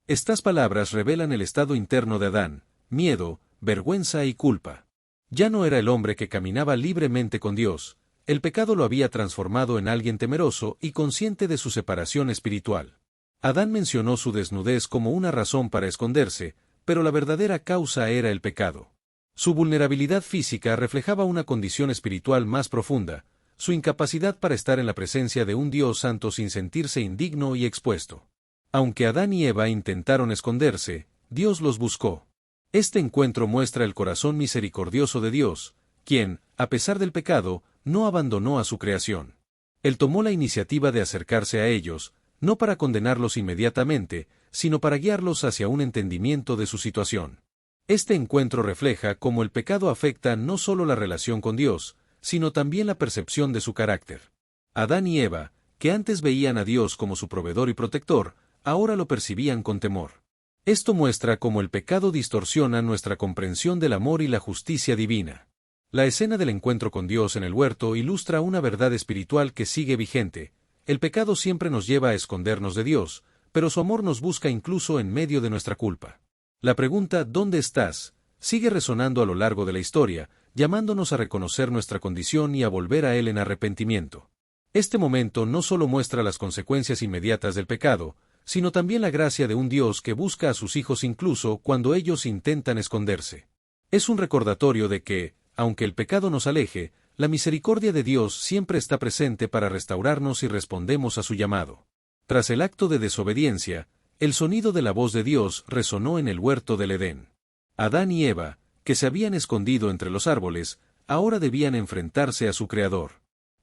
Estas palabras revelan el estado interno de Adán, miedo, vergüenza y culpa. Ya no era el hombre que caminaba libremente con Dios, el pecado lo había transformado en alguien temeroso y consciente de su separación espiritual. Adán mencionó su desnudez como una razón para esconderse, pero la verdadera causa era el pecado. Su vulnerabilidad física reflejaba una condición espiritual más profunda, su incapacidad para estar en la presencia de un Dios santo sin sentirse indigno y expuesto. Aunque Adán y Eva intentaron esconderse, Dios los buscó. Este encuentro muestra el corazón misericordioso de Dios, quien, a pesar del pecado, no abandonó a su creación. Él tomó la iniciativa de acercarse a ellos, no para condenarlos inmediatamente, sino para guiarlos hacia un entendimiento de su situación. Este encuentro refleja cómo el pecado afecta no solo la relación con Dios, sino también la percepción de su carácter. Adán y Eva, que antes veían a Dios como su proveedor y protector, ahora lo percibían con temor. Esto muestra cómo el pecado distorsiona nuestra comprensión del amor y la justicia divina. La escena del encuentro con Dios en el huerto ilustra una verdad espiritual que sigue vigente. El pecado siempre nos lleva a escondernos de Dios, pero su amor nos busca incluso en medio de nuestra culpa. La pregunta ¿dónde estás? Sigue resonando a lo largo de la historia, llamándonos a reconocer nuestra condición y a volver a Él en arrepentimiento. Este momento no solo muestra las consecuencias inmediatas del pecado, sino también la gracia de un Dios que busca a sus hijos incluso cuando ellos intentan esconderse. Es un recordatorio de que, aunque el pecado nos aleje, la misericordia de Dios siempre está presente para restaurarnos si respondemos a su llamado. Tras el acto de desobediencia, el sonido de la voz de Dios resonó en el huerto del Edén. Adán y Eva, que se habían escondido entre los árboles, ahora debían enfrentarse a su Creador.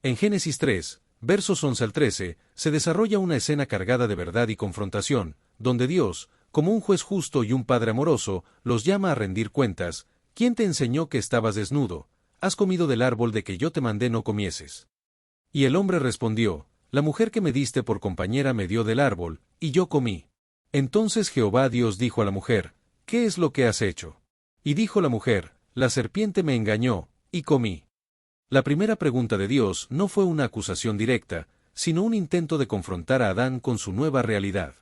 En Génesis 3, versos 11 al 13, se desarrolla una escena cargada de verdad y confrontación, donde Dios, como un juez justo y un padre amoroso, los llama a rendir cuentas. ¿Quién te enseñó que estabas desnudo? ¿Has comido del árbol de que yo te mandé no comieses? Y el hombre respondió, la mujer que me diste por compañera me dio del árbol, y yo comí. Entonces Jehová Dios dijo a la mujer, ¿qué es lo que has hecho? Y dijo la mujer, la serpiente me engañó, y comí. La primera pregunta de Dios no fue una acusación directa, sino un intento de confrontar a Adán con su nueva realidad.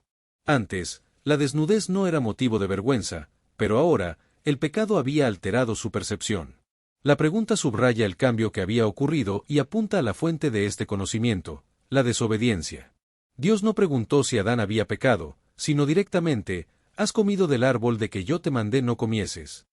Antes, la desnudez no era motivo de vergüenza, pero ahora, el pecado había alterado su percepción. La pregunta subraya el cambio que había ocurrido y apunta a la fuente de este conocimiento, la desobediencia. Dios no preguntó si Adán había pecado, sino directamente, has comido del árbol de que yo te mandé no comieses.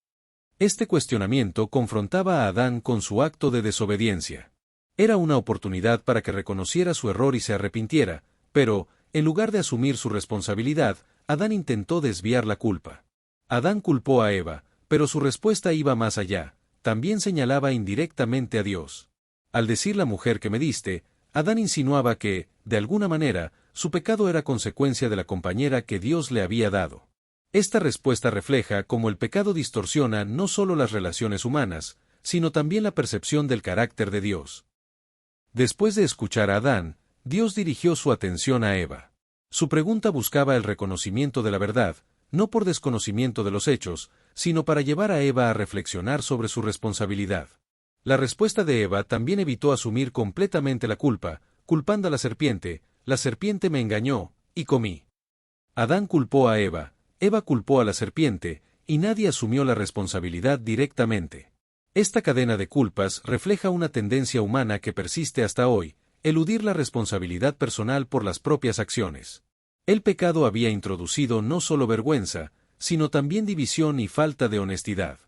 Este cuestionamiento confrontaba a Adán con su acto de desobediencia. Era una oportunidad para que reconociera su error y se arrepintiera, pero, en lugar de asumir su responsabilidad, Adán intentó desviar la culpa. Adán culpó a Eva, pero su respuesta iba más allá, también señalaba indirectamente a Dios. Al decir la mujer que me diste, Adán insinuaba que, de alguna manera, su pecado era consecuencia de la compañera que Dios le había dado. Esta respuesta refleja cómo el pecado distorsiona no solo las relaciones humanas, sino también la percepción del carácter de Dios. Después de escuchar a Adán, Dios dirigió su atención a Eva. Su pregunta buscaba el reconocimiento de la verdad, no por desconocimiento de los hechos, sino para llevar a Eva a reflexionar sobre su responsabilidad. La respuesta de Eva también evitó asumir completamente la culpa, culpando a la serpiente me engañó, y comí. Adán culpó a Eva culpó a la serpiente, y nadie asumió la responsabilidad directamente. Esta cadena de culpas refleja una tendencia humana que persiste hasta hoy, eludir la responsabilidad personal por las propias acciones. El pecado había introducido no solo vergüenza, sino también división y falta de honestidad.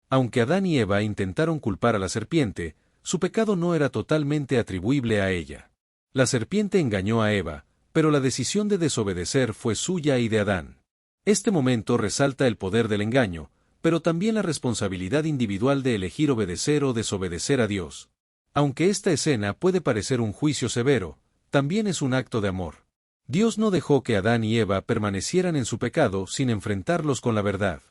Aunque Adán y Eva intentaron culpar a la serpiente, su pecado no era totalmente atribuible a ella. La serpiente engañó a Eva, pero la decisión de desobedecer fue suya y de Adán. Este momento resalta el poder del engaño, pero también la responsabilidad individual de elegir obedecer o desobedecer a Dios. Aunque esta escena puede parecer un juicio severo, también es un acto de amor. Dios no dejó que Adán y Eva permanecieran en su pecado sin enfrentarlos con la verdad.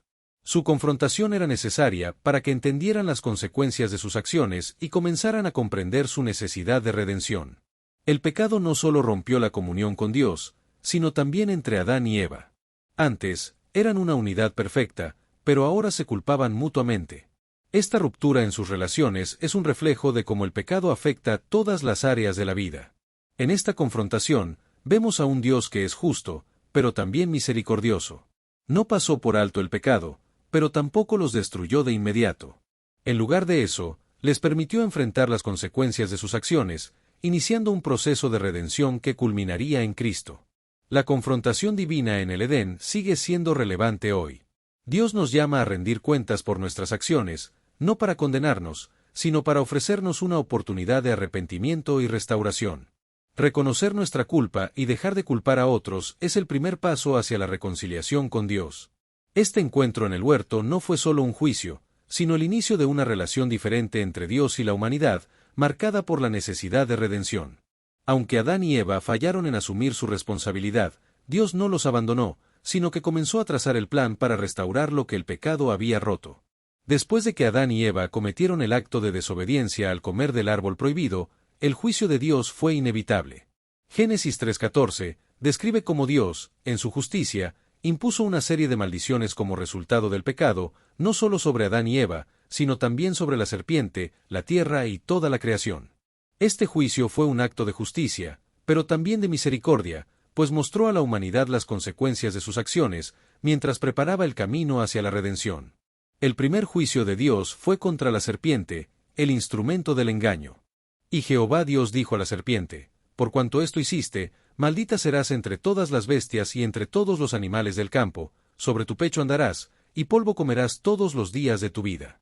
Su confrontación era necesaria para que entendieran las consecuencias de sus acciones y comenzaran a comprender su necesidad de redención. El pecado no solo rompió la comunión con Dios, sino también entre Adán y Eva. Antes, eran una unidad perfecta, pero ahora se culpaban mutuamente. Esta ruptura en sus relaciones es un reflejo de cómo el pecado afecta todas las áreas de la vida. En esta confrontación, vemos a un Dios que es justo, pero también misericordioso. No pasó por alto el pecado, pero tampoco los destruyó de inmediato. En lugar de eso, les permitió enfrentar las consecuencias de sus acciones, iniciando un proceso de redención que culminaría en Cristo. La confrontación divina en el Edén sigue siendo relevante hoy. Dios nos llama a rendir cuentas por nuestras acciones, no para condenarnos, sino para ofrecernos una oportunidad de arrepentimiento y restauración. Reconocer nuestra culpa y dejar de culpar a otros es el primer paso hacia la reconciliación con Dios. Este encuentro en el huerto no fue solo un juicio, sino el inicio de una relación diferente entre Dios y la humanidad, marcada por la necesidad de redención. Aunque Adán y Eva fallaron en asumir su responsabilidad, Dios no los abandonó, sino que comenzó a trazar el plan para restaurar lo que el pecado había roto. Después de que Adán y Eva cometieron el acto de desobediencia al comer del árbol prohibido, el juicio de Dios fue inevitable. Génesis 3:14 describe cómo Dios, en su justicia, impuso una serie de maldiciones como resultado del pecado, no solo sobre Adán y Eva, sino también sobre la serpiente, la tierra y toda la creación. Este juicio fue un acto de justicia, pero también de misericordia, pues mostró a la humanidad las consecuencias de sus acciones, mientras preparaba el camino hacia la redención. El primer juicio de Dios fue contra la serpiente, el instrumento del engaño. Y Jehová Dios dijo a la serpiente: por cuanto esto hiciste, maldita serás entre todas las bestias y entre todos los animales del campo, sobre tu pecho andarás, y polvo comerás todos los días de tu vida.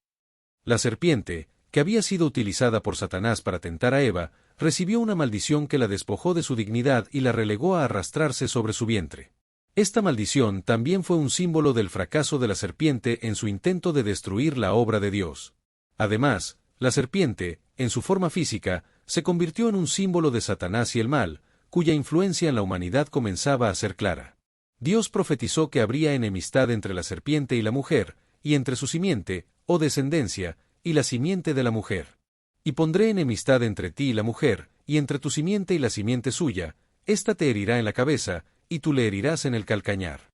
La serpiente, que había sido utilizada por Satanás para tentar a Eva, recibió una maldición que la despojó de su dignidad y la relegó a arrastrarse sobre su vientre. Esta maldición también fue un símbolo del fracaso de la serpiente en su intento de destruir la obra de Dios. Además, la serpiente, en su forma física, se convirtió en un símbolo de Satanás y el mal, cuya influencia en la humanidad comenzaba a ser clara. Dios profetizó que habría enemistad entre la serpiente y la mujer, y entre su simiente, o descendencia, y la simiente de la mujer. Y pondré enemistad entre ti y la mujer, y entre tu simiente y la simiente suya, ésta te herirá en la cabeza, y tú le herirás en el calcañar.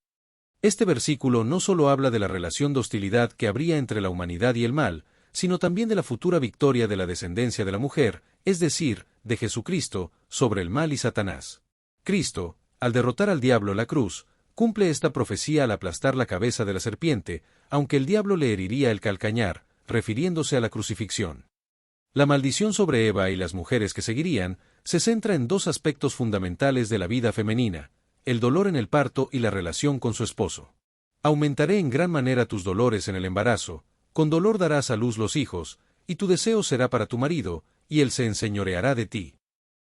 Este versículo no solo habla de la relación de hostilidad que habría entre la humanidad y el mal, sino también de la futura victoria de la descendencia de la mujer, es decir, de Jesucristo, sobre el mal y Satanás. Cristo, al derrotar al diablo en la cruz, cumple esta profecía al aplastar la cabeza de la serpiente, aunque el diablo le heriría el calcañar, refiriéndose a la crucifixión. La maldición sobre Eva y las mujeres que seguirían se centra en dos aspectos fundamentales de la vida femenina: el dolor en el parto y la relación con su esposo. Aumentaré en gran manera tus dolores en el embarazo, con dolor darás a luz los hijos, y tu deseo será para tu marido, y él se enseñoreará de ti.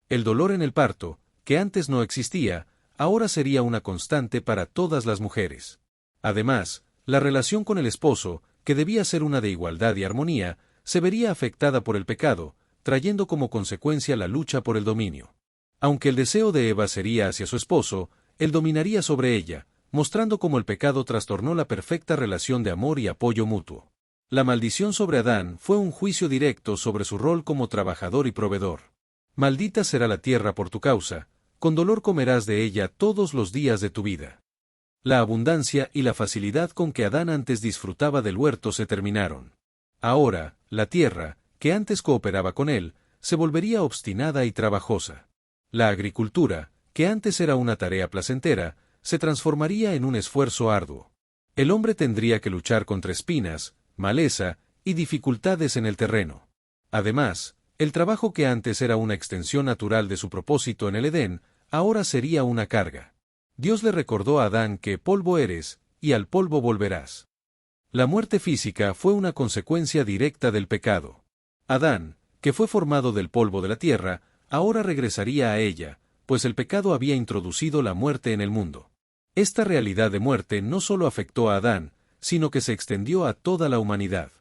El dolor en el parto, que antes no existía, ahora sería una constante para todas las mujeres. Además, la relación con el esposo, que debía ser una de igualdad y armonía, se vería afectada por el pecado, trayendo como consecuencia la lucha por el dominio. Aunque el deseo de Eva sería hacia su esposo, él dominaría sobre ella, mostrando cómo el pecado trastornó la perfecta relación de amor y apoyo mutuo. La maldición sobre Adán fue un juicio directo sobre su rol como trabajador y proveedor. Maldita será la tierra por tu causa, con dolor comerás de ella todos los días de tu vida. La abundancia y la facilidad con que Adán antes disfrutaba del huerto se terminaron. Ahora, la tierra, que antes cooperaba con él, se volvería obstinada y trabajosa. La agricultura, que antes era una tarea placentera, se transformaría en un esfuerzo arduo. El hombre tendría que luchar contra espinas, maleza y dificultades en el terreno. Además, el trabajo que antes era una extensión natural de su propósito en el Edén, ahora sería una carga. Dios le recordó a Adán que polvo eres, y al polvo volverás. La muerte física fue una consecuencia directa del pecado. Adán, que fue formado del polvo de la tierra, ahora regresaría a ella, pues el pecado había introducido la muerte en el mundo. Esta realidad de muerte no solo afectó a Adán, sino que se extendió a toda la humanidad.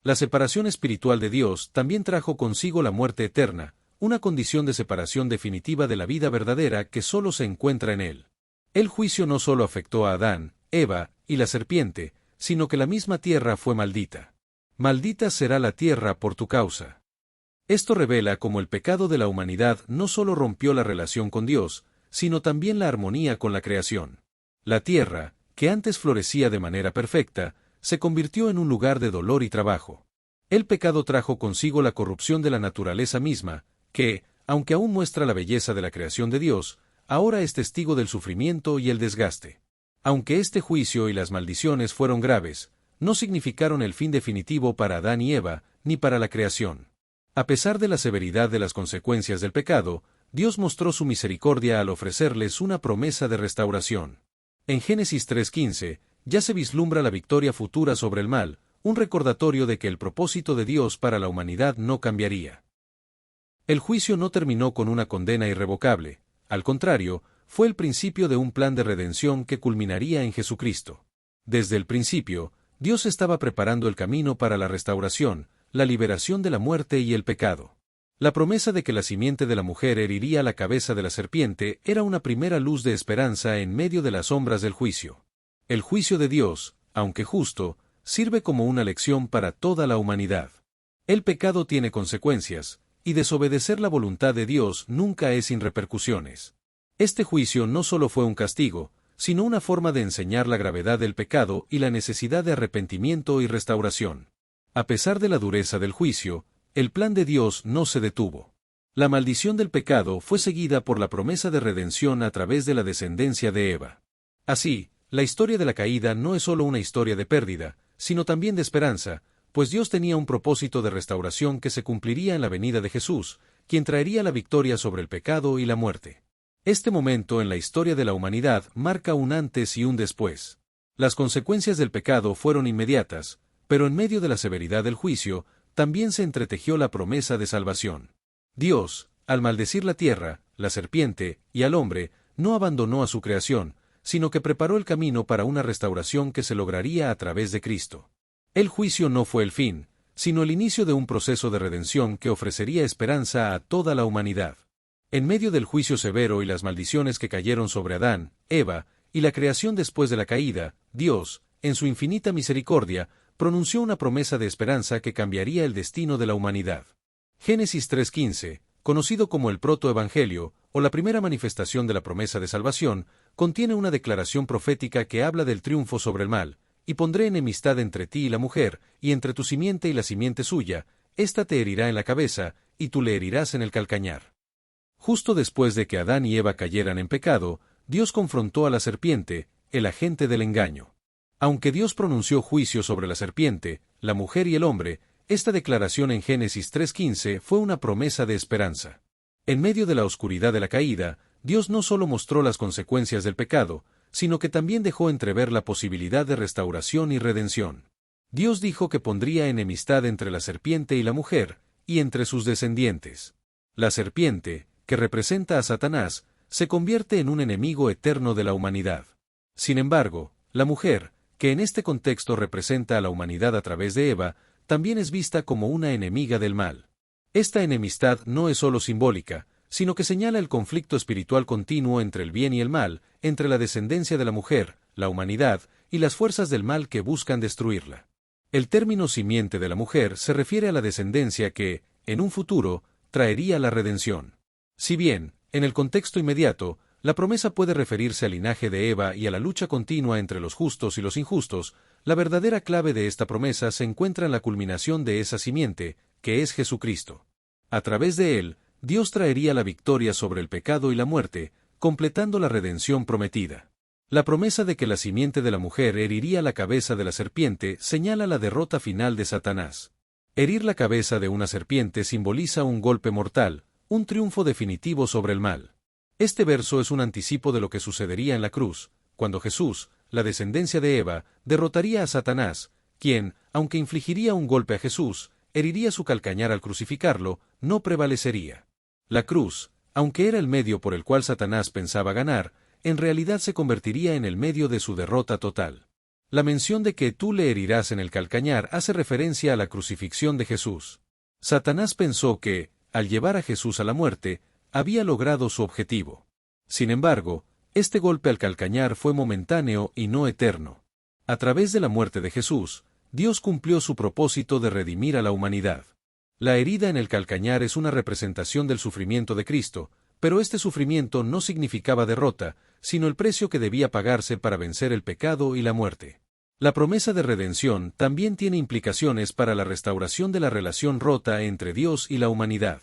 La separación espiritual de Dios también trajo consigo la muerte eterna, una condición de separación definitiva de la vida verdadera que solo se encuentra en Él. El juicio no solo afectó a Adán, Eva y la serpiente, sino que la misma tierra fue maldita. Maldita será la tierra por tu causa. Esto revela cómo el pecado de la humanidad no solo rompió la relación con Dios, sino también la armonía con la creación. La tierra, que antes florecía de manera perfecta, se convirtió en un lugar de dolor y trabajo. El pecado trajo consigo la corrupción de la naturaleza misma, que, aunque aún muestra la belleza de la creación de Dios, ahora es testigo del sufrimiento y el desgaste. Aunque este juicio y las maldiciones fueron graves, no significaron el fin definitivo para Adán y Eva, ni para la creación. A pesar de la severidad de las consecuencias del pecado, Dios mostró su misericordia al ofrecerles una promesa de restauración. En Génesis 3:15, ya se vislumbra la victoria futura sobre el mal, un recordatorio de que el propósito de Dios para la humanidad no cambiaría. El juicio no terminó con una condena irrevocable, al contrario, fue el principio de un plan de redención que culminaría en Jesucristo. Desde el principio, Dios estaba preparando el camino para la restauración, la liberación de la muerte y el pecado. La promesa de que la simiente de la mujer heriría la cabeza de la serpiente era una primera luz de esperanza en medio de las sombras del juicio. El juicio de Dios, aunque justo, sirve como una lección para toda la humanidad. El pecado tiene consecuencias, y desobedecer la voluntad de Dios nunca es sin repercusiones. Este juicio no solo fue un castigo, sino una forma de enseñar la gravedad del pecado y la necesidad de arrepentimiento y restauración. A pesar de la dureza del juicio, el plan de Dios no se detuvo. La maldición del pecado fue seguida por la promesa de redención a través de la descendencia de Eva. Así, la historia de la caída no es solo una historia de pérdida, sino también de esperanza, pues Dios tenía un propósito de restauración que se cumpliría en la venida de Jesús, quien traería la victoria sobre el pecado y la muerte. Este momento en la historia de la humanidad marca un antes y un después. Las consecuencias del pecado fueron inmediatas, pero en medio de la severidad del juicio, también se entretejió la promesa de salvación. Dios, al maldecir la tierra, la serpiente y al hombre, no abandonó a su creación, sino que preparó el camino para una restauración que se lograría a través de Cristo. El juicio no fue el fin, sino el inicio de un proceso de redención que ofrecería esperanza a toda la humanidad. En medio del juicio severo y las maldiciones que cayeron sobre Adán, Eva, y la creación después de la caída, Dios, en su infinita misericordia, pronunció una promesa de esperanza que cambiaría el destino de la humanidad. Génesis 3:15, conocido como el protoevangelio, o la primera manifestación de la promesa de salvación, contiene una declaración profética que habla del triunfo sobre el mal, y pondré enemistad entre ti y la mujer, y entre tu simiente y la simiente suya, ésta te herirá en la cabeza, y tú le herirás en el calcañar. Justo después de que Adán y Eva cayeran en pecado, Dios confrontó a la serpiente, el agente del engaño. Aunque Dios pronunció juicio sobre la serpiente, la mujer y el hombre, esta declaración en Génesis 3:15 fue una promesa de esperanza. En medio de la oscuridad de la caída, Dios no solo mostró las consecuencias del pecado, sino que también dejó entrever la posibilidad de restauración y redención. Dios dijo que pondría enemistad entre la serpiente y la mujer, y entre sus descendientes. La serpiente, que representa a Satanás, se convierte en un enemigo eterno de la humanidad. Sin embargo, la mujer, que en este contexto representa a la humanidad a través de Eva, también es vista como una enemiga del mal. Esta enemistad no es solo simbólica, sino que señala el conflicto espiritual continuo entre el bien y el mal, entre la descendencia de la mujer, la humanidad, y las fuerzas del mal que buscan destruirla. El término simiente de la mujer se refiere a la descendencia que, en un futuro, traería la redención. Si bien, en el contexto inmediato, la promesa puede referirse al linaje de Eva y a la lucha continua entre los justos y los injustos, la verdadera clave de esta promesa se encuentra en la culminación de esa simiente, que es Jesucristo. A través de él, Dios traería la victoria sobre el pecado y la muerte, completando la redención prometida. La promesa de que la simiente de la mujer heriría la cabeza de la serpiente señala la derrota final de Satanás. Herir la cabeza de una serpiente simboliza un golpe mortal, un triunfo definitivo sobre el mal. Este verso es un anticipo de lo que sucedería en la cruz, cuando Jesús, la descendencia de Eva, derrotaría a Satanás, quien, aunque infligiría un golpe a Jesús, heriría su calcañar al crucificarlo, no prevalecería. La cruz, aunque era el medio por el cual Satanás pensaba ganar, en realidad se convertiría en el medio de su derrota total. La mención de que tú le herirás en el calcañar hace referencia a la crucifixión de Jesús. Satanás pensó que, al llevar a Jesús a la muerte, había logrado su objetivo. Sin embargo, este golpe al calcañar fue momentáneo y no eterno. A través de la muerte de Jesús, Dios cumplió su propósito de redimir a la humanidad. La herida en el calcañar es una representación del sufrimiento de Cristo, pero este sufrimiento no significaba derrota, sino el precio que debía pagarse para vencer el pecado y la muerte. La promesa de redención también tiene implicaciones para la restauración de la relación rota entre Dios y la humanidad.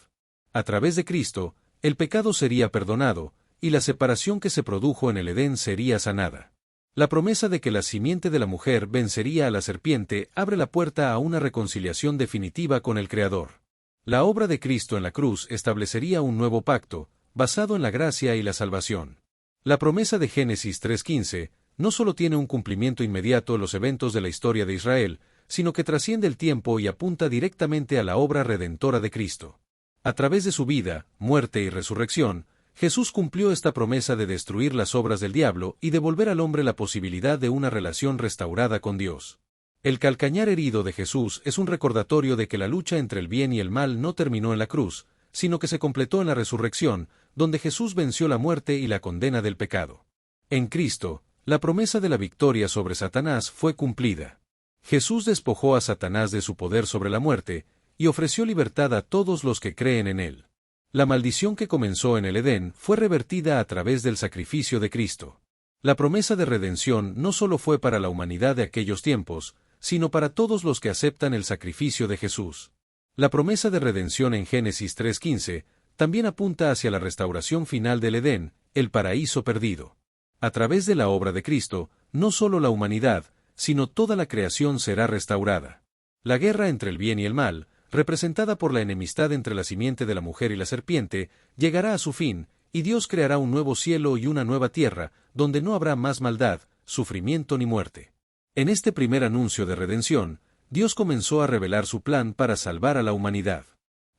A través de Cristo, el pecado sería perdonado, y la separación que se produjo en el Edén sería sanada. La promesa de que la simiente de la mujer vencería a la serpiente abre la puerta a una reconciliación definitiva con el Creador. La obra de Cristo en la cruz establecería un nuevo pacto, basado en la gracia y la salvación. La promesa de Génesis 3:15 no solo tiene un cumplimiento inmediato en los eventos de la historia de Israel, sino que trasciende el tiempo y apunta directamente a la obra redentora de Cristo. A través de su vida, muerte y resurrección, Jesús cumplió esta promesa de destruir las obras del diablo y devolver al hombre la posibilidad de una relación restaurada con Dios. El calcañar herido de Jesús es un recordatorio de que la lucha entre el bien y el mal no terminó en la cruz, sino que se completó en la resurrección, donde Jesús venció la muerte y la condena del pecado. En Cristo, la promesa de la victoria sobre Satanás fue cumplida. Jesús despojó a Satanás de su poder sobre la muerte, y ofreció libertad a todos los que creen en él. La maldición que comenzó en el Edén fue revertida a través del sacrificio de Cristo. La promesa de redención no solo fue para la humanidad de aquellos tiempos, sino para todos los que aceptan el sacrificio de Jesús. La promesa de redención en Génesis 3:15 también apunta hacia la restauración final del Edén, el paraíso perdido. A través de la obra de Cristo, no solo la humanidad, sino toda la creación será restaurada. La guerra entre el bien y el mal, representada por la enemistad entre la simiente de la mujer y la serpiente, llegará a su fin, y Dios creará un nuevo cielo y una nueva tierra, donde no habrá más maldad, sufrimiento ni muerte. En este primer anuncio de redención, Dios comenzó a revelar su plan para salvar a la humanidad.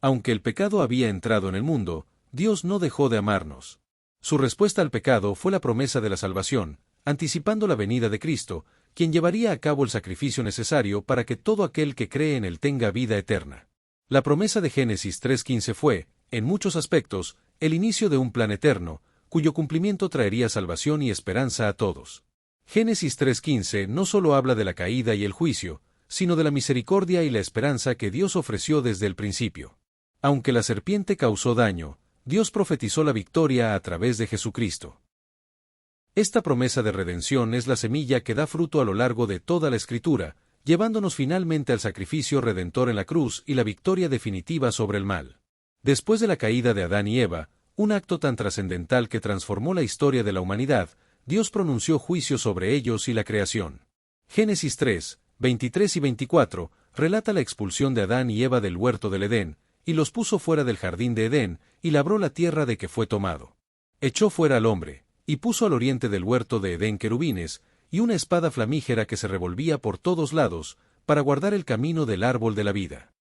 Aunque el pecado había entrado en el mundo, Dios no dejó de amarnos. Su respuesta al pecado fue la promesa de la salvación, anticipando la venida de Cristo, quien llevaría a cabo el sacrificio necesario para que todo aquel que cree en él tenga vida eterna. La promesa de Génesis 3:15 fue, en muchos aspectos, el inicio de un plan eterno, cuyo cumplimiento traería salvación y esperanza a todos. Génesis 3:15 no solo habla de la caída y el juicio, sino de la misericordia y la esperanza que Dios ofreció desde el principio. Aunque la serpiente causó daño, Dios profetizó la victoria a través de Jesucristo. Esta promesa de redención es la semilla que da fruto a lo largo de toda la Escritura, llevándonos finalmente al sacrificio redentor en la cruz y la victoria definitiva sobre el mal. Después de la caída de Adán y Eva, un acto tan trascendental que transformó la historia de la humanidad, Dios pronunció juicio sobre ellos y la creación. Génesis 3, 23 y 24, relata la expulsión de Adán y Eva del huerto del Edén, y los puso fuera del jardín de Edén, y labró la tierra de que fue tomado. Echó fuera al hombre, y puso al oriente del huerto de Edén querubines, y una espada flamígera que se revolvía por todos lados, para guardar el camino del árbol de la vida.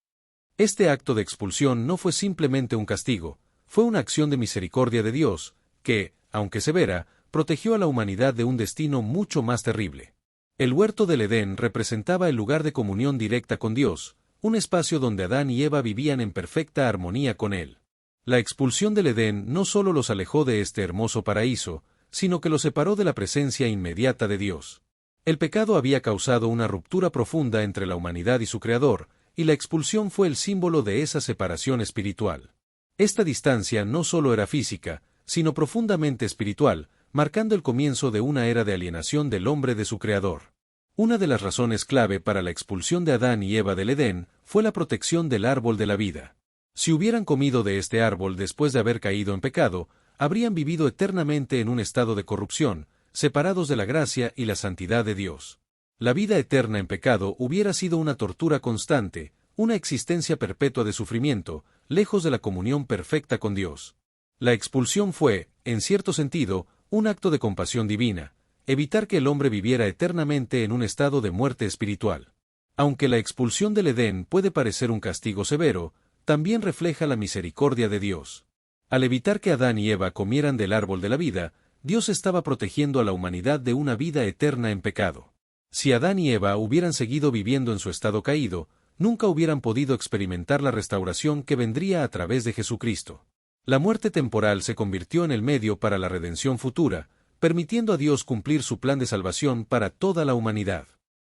Este acto de expulsión no fue simplemente un castigo, fue una acción de misericordia de Dios, que, aunque severa, protegió a la humanidad de un destino mucho más terrible. El huerto del Edén representaba el lugar de comunión directa con Dios, un espacio donde Adán y Eva vivían en perfecta armonía con Él. La expulsión del Edén no solo los alejó de este hermoso paraíso, sino que los separó de la presencia inmediata de Dios. El pecado había causado una ruptura profunda entre la humanidad y su Creador, y la expulsión fue el símbolo de esa separación espiritual. Esta distancia no solo era física, sino profundamente espiritual, marcando el comienzo de una era de alienación del hombre de su Creador. Una de las razones clave para la expulsión de Adán y Eva del Edén fue la protección del árbol de la vida. Si hubieran comido de este árbol después de haber caído en pecado, habrían vivido eternamente en un estado de corrupción, separados de la gracia y la santidad de Dios. La vida eterna en pecado hubiera sido una tortura constante, una existencia perpetua de sufrimiento, lejos de la comunión perfecta con Dios. La expulsión fue, en cierto sentido, un acto de compasión divina, evitar que el hombre viviera eternamente en un estado de muerte espiritual. Aunque la expulsión del Edén puede parecer un castigo severo, también refleja la misericordia de Dios. Al evitar que Adán y Eva comieran del árbol de la vida, Dios estaba protegiendo a la humanidad de una vida eterna en pecado. Si Adán y Eva hubieran seguido viviendo en su estado caído, nunca hubieran podido experimentar la restauración que vendría a través de Jesucristo. La muerte temporal se convirtió en el medio para la redención futura, permitiendo a Dios cumplir su plan de salvación para toda la humanidad.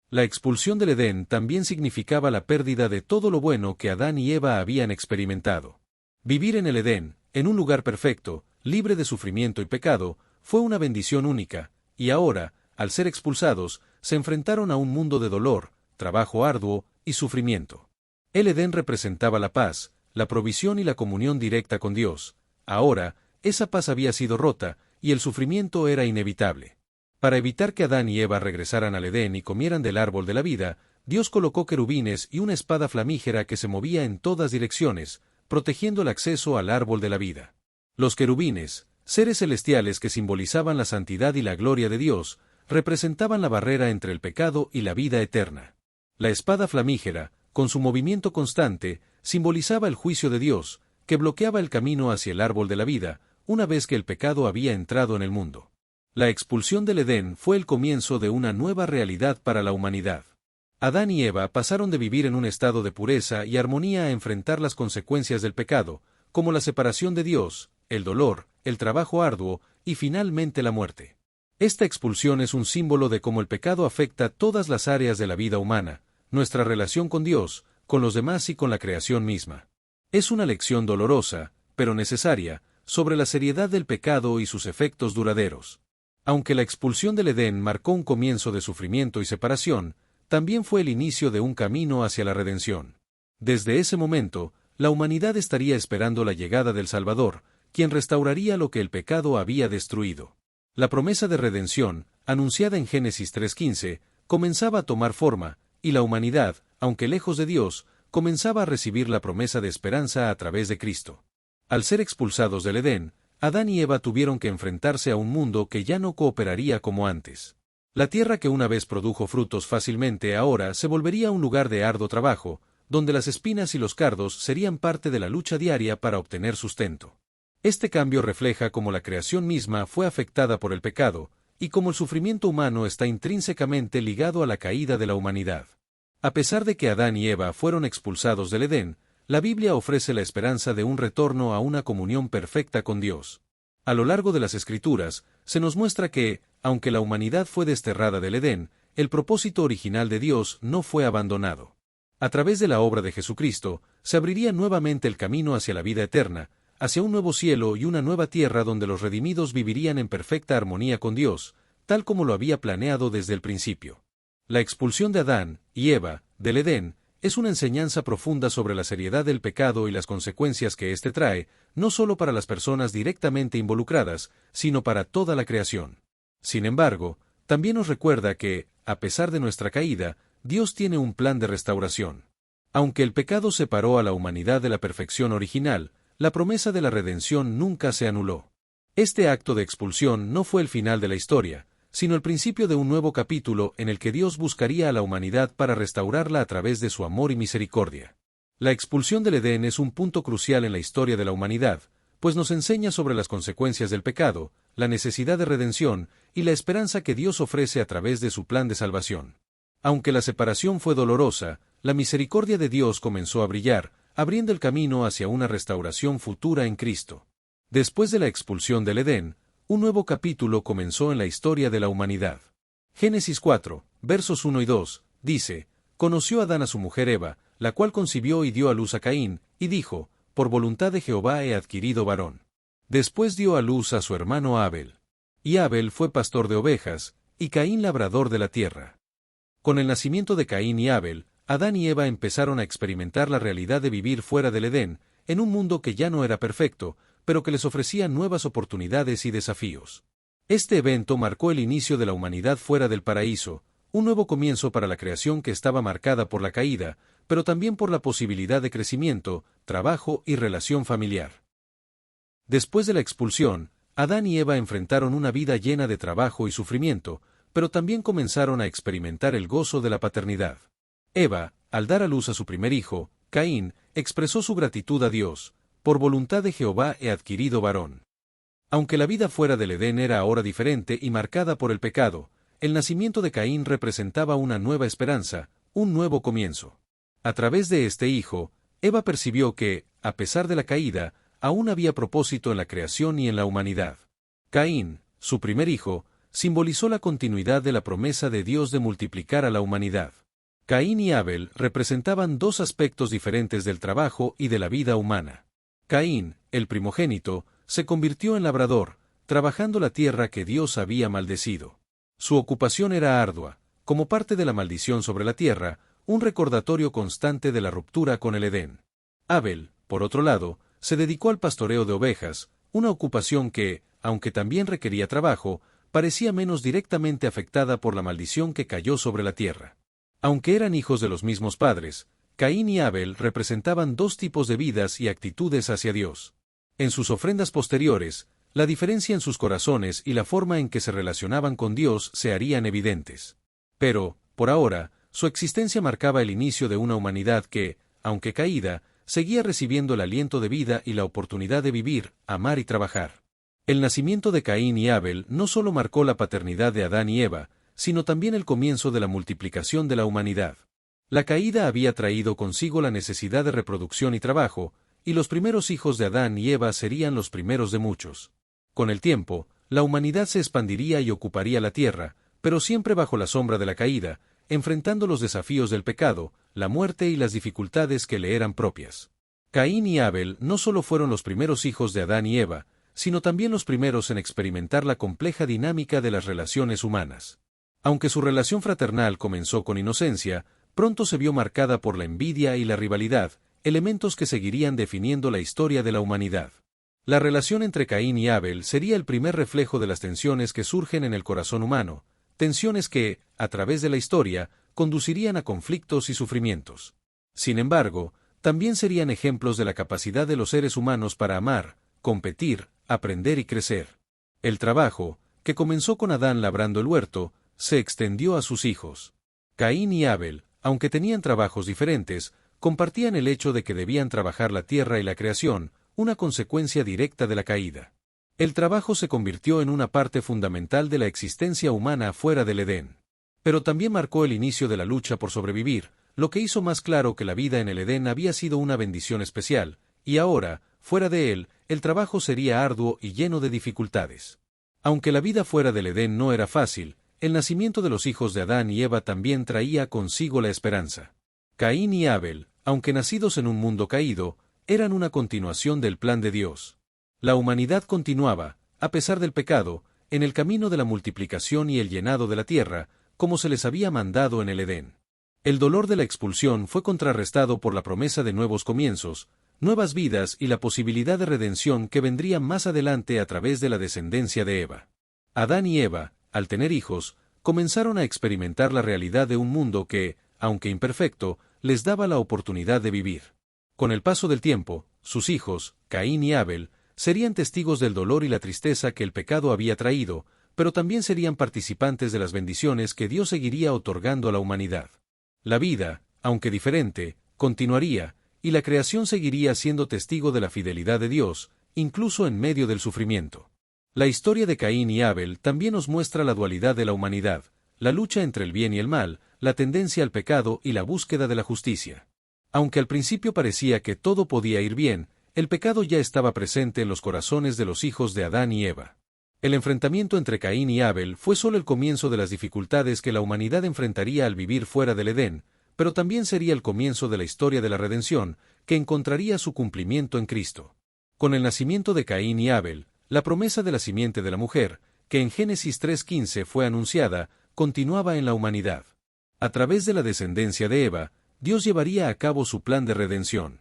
La expulsión del Edén también significaba la pérdida de todo lo bueno que Adán y Eva habían experimentado. Vivir en el Edén, en un lugar perfecto, libre de sufrimiento y pecado, fue una bendición única, y ahora, al ser expulsados, se enfrentaron a un mundo de dolor, trabajo arduo y sufrimiento. El Edén representaba la paz, la provisión y la comunión directa con Dios. Ahora, esa paz había sido rota, y el sufrimiento era inevitable. Para evitar que Adán y Eva regresaran al Edén y comieran del árbol de la vida, Dios colocó querubines y una espada flamígera que se movía en todas direcciones, protegiendo el acceso al árbol de la vida. Los querubines, seres celestiales que simbolizaban la santidad y la gloria de Dios, representaban la barrera entre el pecado y la vida eterna. La espada flamígera, con su movimiento constante, simbolizaba el juicio de Dios, que bloqueaba el camino hacia el árbol de la vida, una vez que el pecado había entrado en el mundo. La expulsión del Edén fue el comienzo de una nueva realidad para la humanidad. Adán y Eva pasaron de vivir en un estado de pureza y armonía a enfrentar las consecuencias del pecado, como la separación de Dios, el dolor, el trabajo arduo y finalmente la muerte. Esta expulsión es un símbolo de cómo el pecado afecta todas las áreas de la vida humana, nuestra relación con Dios, con los demás y con la creación misma. Es una lección dolorosa, pero necesaria, sobre la seriedad del pecado y sus efectos duraderos. Aunque la expulsión del Edén marcó un comienzo de sufrimiento y separación, también fue el inicio de un camino hacia la redención. Desde ese momento, la humanidad estaría esperando la llegada del Salvador, quien restauraría lo que el pecado había destruido. La promesa de redención, anunciada en Génesis 3:15, comenzaba a tomar forma, y la humanidad, aunque lejos de Dios, comenzaba a recibir la promesa de esperanza a través de Cristo. Al ser expulsados del Edén, Adán y Eva tuvieron que enfrentarse a un mundo que ya no cooperaría como antes. La tierra que una vez produjo frutos fácilmente ahora se volvería un lugar de arduo trabajo, donde las espinas y los cardos serían parte de la lucha diaria para obtener sustento. Este cambio refleja cómo la creación misma fue afectada por el pecado, y cómo el sufrimiento humano está intrínsecamente ligado a la caída de la humanidad. A pesar de que Adán y Eva fueron expulsados del Edén, la Biblia ofrece la esperanza de un retorno a una comunión perfecta con Dios. A lo largo de las Escrituras, se nos muestra que, aunque la humanidad fue desterrada del Edén, el propósito original de Dios no fue abandonado. A través de la obra de Jesucristo, se abriría nuevamente el camino hacia la vida eterna, hacia un nuevo cielo y una nueva tierra donde los redimidos vivirían en perfecta armonía con Dios, tal como lo había planeado desde el principio. La expulsión de Adán y Eva del Edén es una enseñanza profunda sobre la seriedad del pecado y las consecuencias que éste trae, no solo para las personas directamente involucradas, sino para toda la creación. Sin embargo, también nos recuerda que, a pesar de nuestra caída, Dios tiene un plan de restauración. Aunque el pecado separó a la humanidad de la perfección original, la promesa de la redención nunca se anuló. Este acto de expulsión no fue el final de la historia, sino el principio de un nuevo capítulo en el que Dios buscaría a la humanidad para restaurarla a través de su amor y misericordia. La expulsión del Edén es un punto crucial en la historia de la humanidad, pues nos enseña sobre las consecuencias del pecado, la necesidad de redención y la esperanza que Dios ofrece a través de su plan de salvación. Aunque la separación fue dolorosa, la misericordia de Dios comenzó a brillar, abriendo el camino hacia una restauración futura en Cristo. Después de la expulsión del Edén, un nuevo capítulo comenzó en la historia de la humanidad. Génesis 4, versos 1 y 2, dice: Conoció Adán a su mujer Eva, la cual concibió y dio a luz a Caín, y dijo: Por voluntad de Jehová he adquirido varón. Después dio a luz a su hermano Abel. Y Abel fue pastor de ovejas, y Caín labrador de la tierra. Con el nacimiento de Caín y Abel, Adán y Eva empezaron a experimentar la realidad de vivir fuera del Edén, en un mundo que ya no era perfecto, pero que les ofrecía nuevas oportunidades y desafíos. Este evento marcó el inicio de la humanidad fuera del paraíso, un nuevo comienzo para la creación que estaba marcada por la caída, pero también por la posibilidad de crecimiento, trabajo y relación familiar. Después de la expulsión, Adán y Eva enfrentaron una vida llena de trabajo y sufrimiento, pero también comenzaron a experimentar el gozo de la paternidad. Eva, al dar a luz a su primer hijo, Caín, expresó su gratitud a Dios: Por voluntad de Jehová he adquirido varón. Aunque la vida fuera del Edén era ahora diferente y marcada por el pecado, el nacimiento de Caín representaba una nueva esperanza, un nuevo comienzo. A través de este hijo, Eva percibió que, a pesar de la caída, aún había propósito en la creación y en la humanidad. Caín, su primer hijo, simbolizó la continuidad de la promesa de Dios de multiplicar a la humanidad. Caín y Abel representaban dos aspectos diferentes del trabajo y de la vida humana. Caín, el primogénito, se convirtió en labrador, trabajando la tierra que Dios había maldecido. Su ocupación era ardua, como parte de la maldición sobre la tierra, un recordatorio constante de la ruptura con el Edén. Abel, por otro lado, se dedicó al pastoreo de ovejas, una ocupación que, aunque también requería trabajo, parecía menos directamente afectada por la maldición que cayó sobre la tierra. Aunque eran hijos de los mismos padres, Caín y Abel representaban dos tipos de vidas y actitudes hacia Dios. En sus ofrendas posteriores, la diferencia en sus corazones y la forma en que se relacionaban con Dios se harían evidentes. Pero, por ahora, su existencia marcaba el inicio de una humanidad que, aunque caída, seguía recibiendo el aliento de vida y la oportunidad de vivir, amar y trabajar. El nacimiento de Caín y Abel no solo marcó la paternidad de Adán y Eva, sino también el comienzo de la multiplicación de la humanidad. La caída había traído consigo la necesidad de reproducción y trabajo, y los primeros hijos de Adán y Eva serían los primeros de muchos. Con el tiempo, la humanidad se expandiría y ocuparía la tierra, pero siempre bajo la sombra de la caída, enfrentando los desafíos del pecado, la muerte y las dificultades que le eran propias. Caín y Abel no solo fueron los primeros hijos de Adán y Eva, sino también los primeros en experimentar la compleja dinámica de las relaciones humanas. Aunque su relación fraternal comenzó con inocencia, pronto se vio marcada por la envidia y la rivalidad, elementos que seguirían definiendo la historia de la humanidad. La relación entre Caín y Abel sería el primer reflejo de las tensiones que surgen en el corazón humano, tensiones que, a través de la historia, conducirían a conflictos y sufrimientos. Sin embargo, también serían ejemplos de la capacidad de los seres humanos para amar, competir, aprender y crecer. El trabajo, que comenzó con Adán labrando el huerto, se extendió a sus hijos. Caín y Abel, aunque tenían trabajos diferentes, compartían el hecho de que debían trabajar la tierra y la creación, una consecuencia directa de la caída. El trabajo se convirtió en una parte fundamental de la existencia humana fuera del Edén. Pero también marcó el inicio de la lucha por sobrevivir, lo que hizo más claro que la vida en el Edén había sido una bendición especial, y ahora, fuera de él, el trabajo sería arduo y lleno de dificultades. Aunque la vida fuera del Edén no era fácil, el nacimiento de los hijos de Adán y Eva también traía consigo la esperanza. Caín y Abel, aunque nacidos en un mundo caído, eran una continuación del plan de Dios. La humanidad continuaba, a pesar del pecado, en el camino de la multiplicación y el llenado de la tierra, como se les había mandado en el Edén. El dolor de la expulsión fue contrarrestado por la promesa de nuevos comienzos, nuevas vidas y la posibilidad de redención que vendría más adelante a través de la descendencia de Eva. Adán y Eva, al tener hijos, comenzaron a experimentar la realidad de un mundo que, aunque imperfecto, les daba la oportunidad de vivir. Con el paso del tiempo, sus hijos, Caín y Abel, Serían testigos del dolor y la tristeza que el pecado había traído, pero también serían participantes de las bendiciones que Dios seguiría otorgando a la humanidad. La vida, aunque diferente, continuaría, y la creación seguiría siendo testigo de la fidelidad de Dios, incluso en medio del sufrimiento. La historia de Caín y Abel también nos muestra la dualidad de la humanidad, la lucha entre el bien y el mal, la tendencia al pecado y la búsqueda de la justicia. Aunque al principio parecía que todo podía ir bien, el pecado ya estaba presente en los corazones de los hijos de Adán y Eva. El enfrentamiento entre Caín y Abel fue solo el comienzo de las dificultades que la humanidad enfrentaría al vivir fuera del Edén, pero también sería el comienzo de la historia de la redención, que encontraría su cumplimiento en Cristo. Con el nacimiento de Caín y Abel, la promesa de la simiente de la mujer, que en Génesis 3:15 fue anunciada, continuaba en la humanidad. A través de la descendencia de Eva, Dios llevaría a cabo su plan de redención.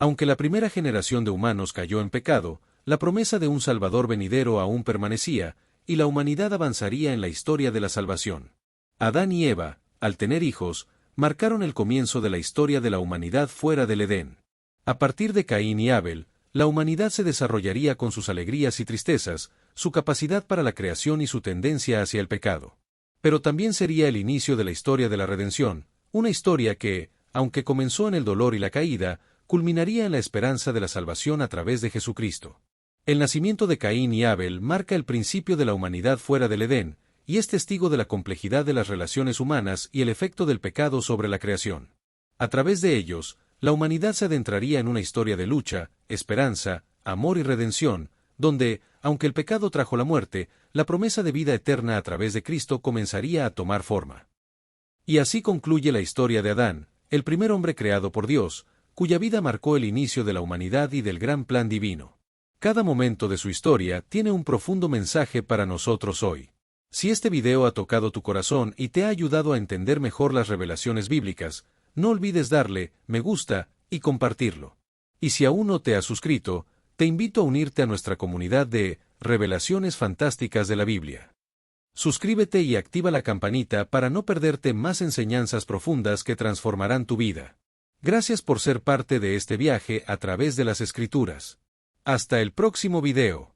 Aunque la primera generación de humanos cayó en pecado, la promesa de un Salvador venidero aún permanecía, y la humanidad avanzaría en la historia de la salvación. Adán y Eva, al tener hijos, marcaron el comienzo de la historia de la humanidad fuera del Edén. A partir de Caín y Abel, la humanidad se desarrollaría con sus alegrías y tristezas, su capacidad para la creación y su tendencia hacia el pecado. Pero también sería el inicio de la historia de la redención, una historia que, aunque comenzó en el dolor y la caída, culminaría en la esperanza de la salvación a través de Jesucristo. El nacimiento de Caín y Abel marca el principio de la humanidad fuera del Edén, y es testigo de la complejidad de las relaciones humanas y el efecto del pecado sobre la creación. A través de ellos, la humanidad se adentraría en una historia de lucha, esperanza, amor y redención, donde, aunque el pecado trajo la muerte, la promesa de vida eterna a través de Cristo comenzaría a tomar forma. Y así concluye la historia de Adán, el primer hombre creado por Dios, cuya vida marcó el inicio de la humanidad y del gran plan divino. Cada momento de su historia tiene un profundo mensaje para nosotros hoy. Si este video ha tocado tu corazón y te ha ayudado a entender mejor las revelaciones bíblicas, no olvides darle me gusta y compartirlo. Y si aún no te has suscrito, te invito a unirte a nuestra comunidad de Revelaciones Fantásticas de la Biblia. Suscríbete y activa la campanita para no perderte más enseñanzas profundas que transformarán tu vida. Gracias por ser parte de este viaje a través de las Escrituras. Hasta el próximo video.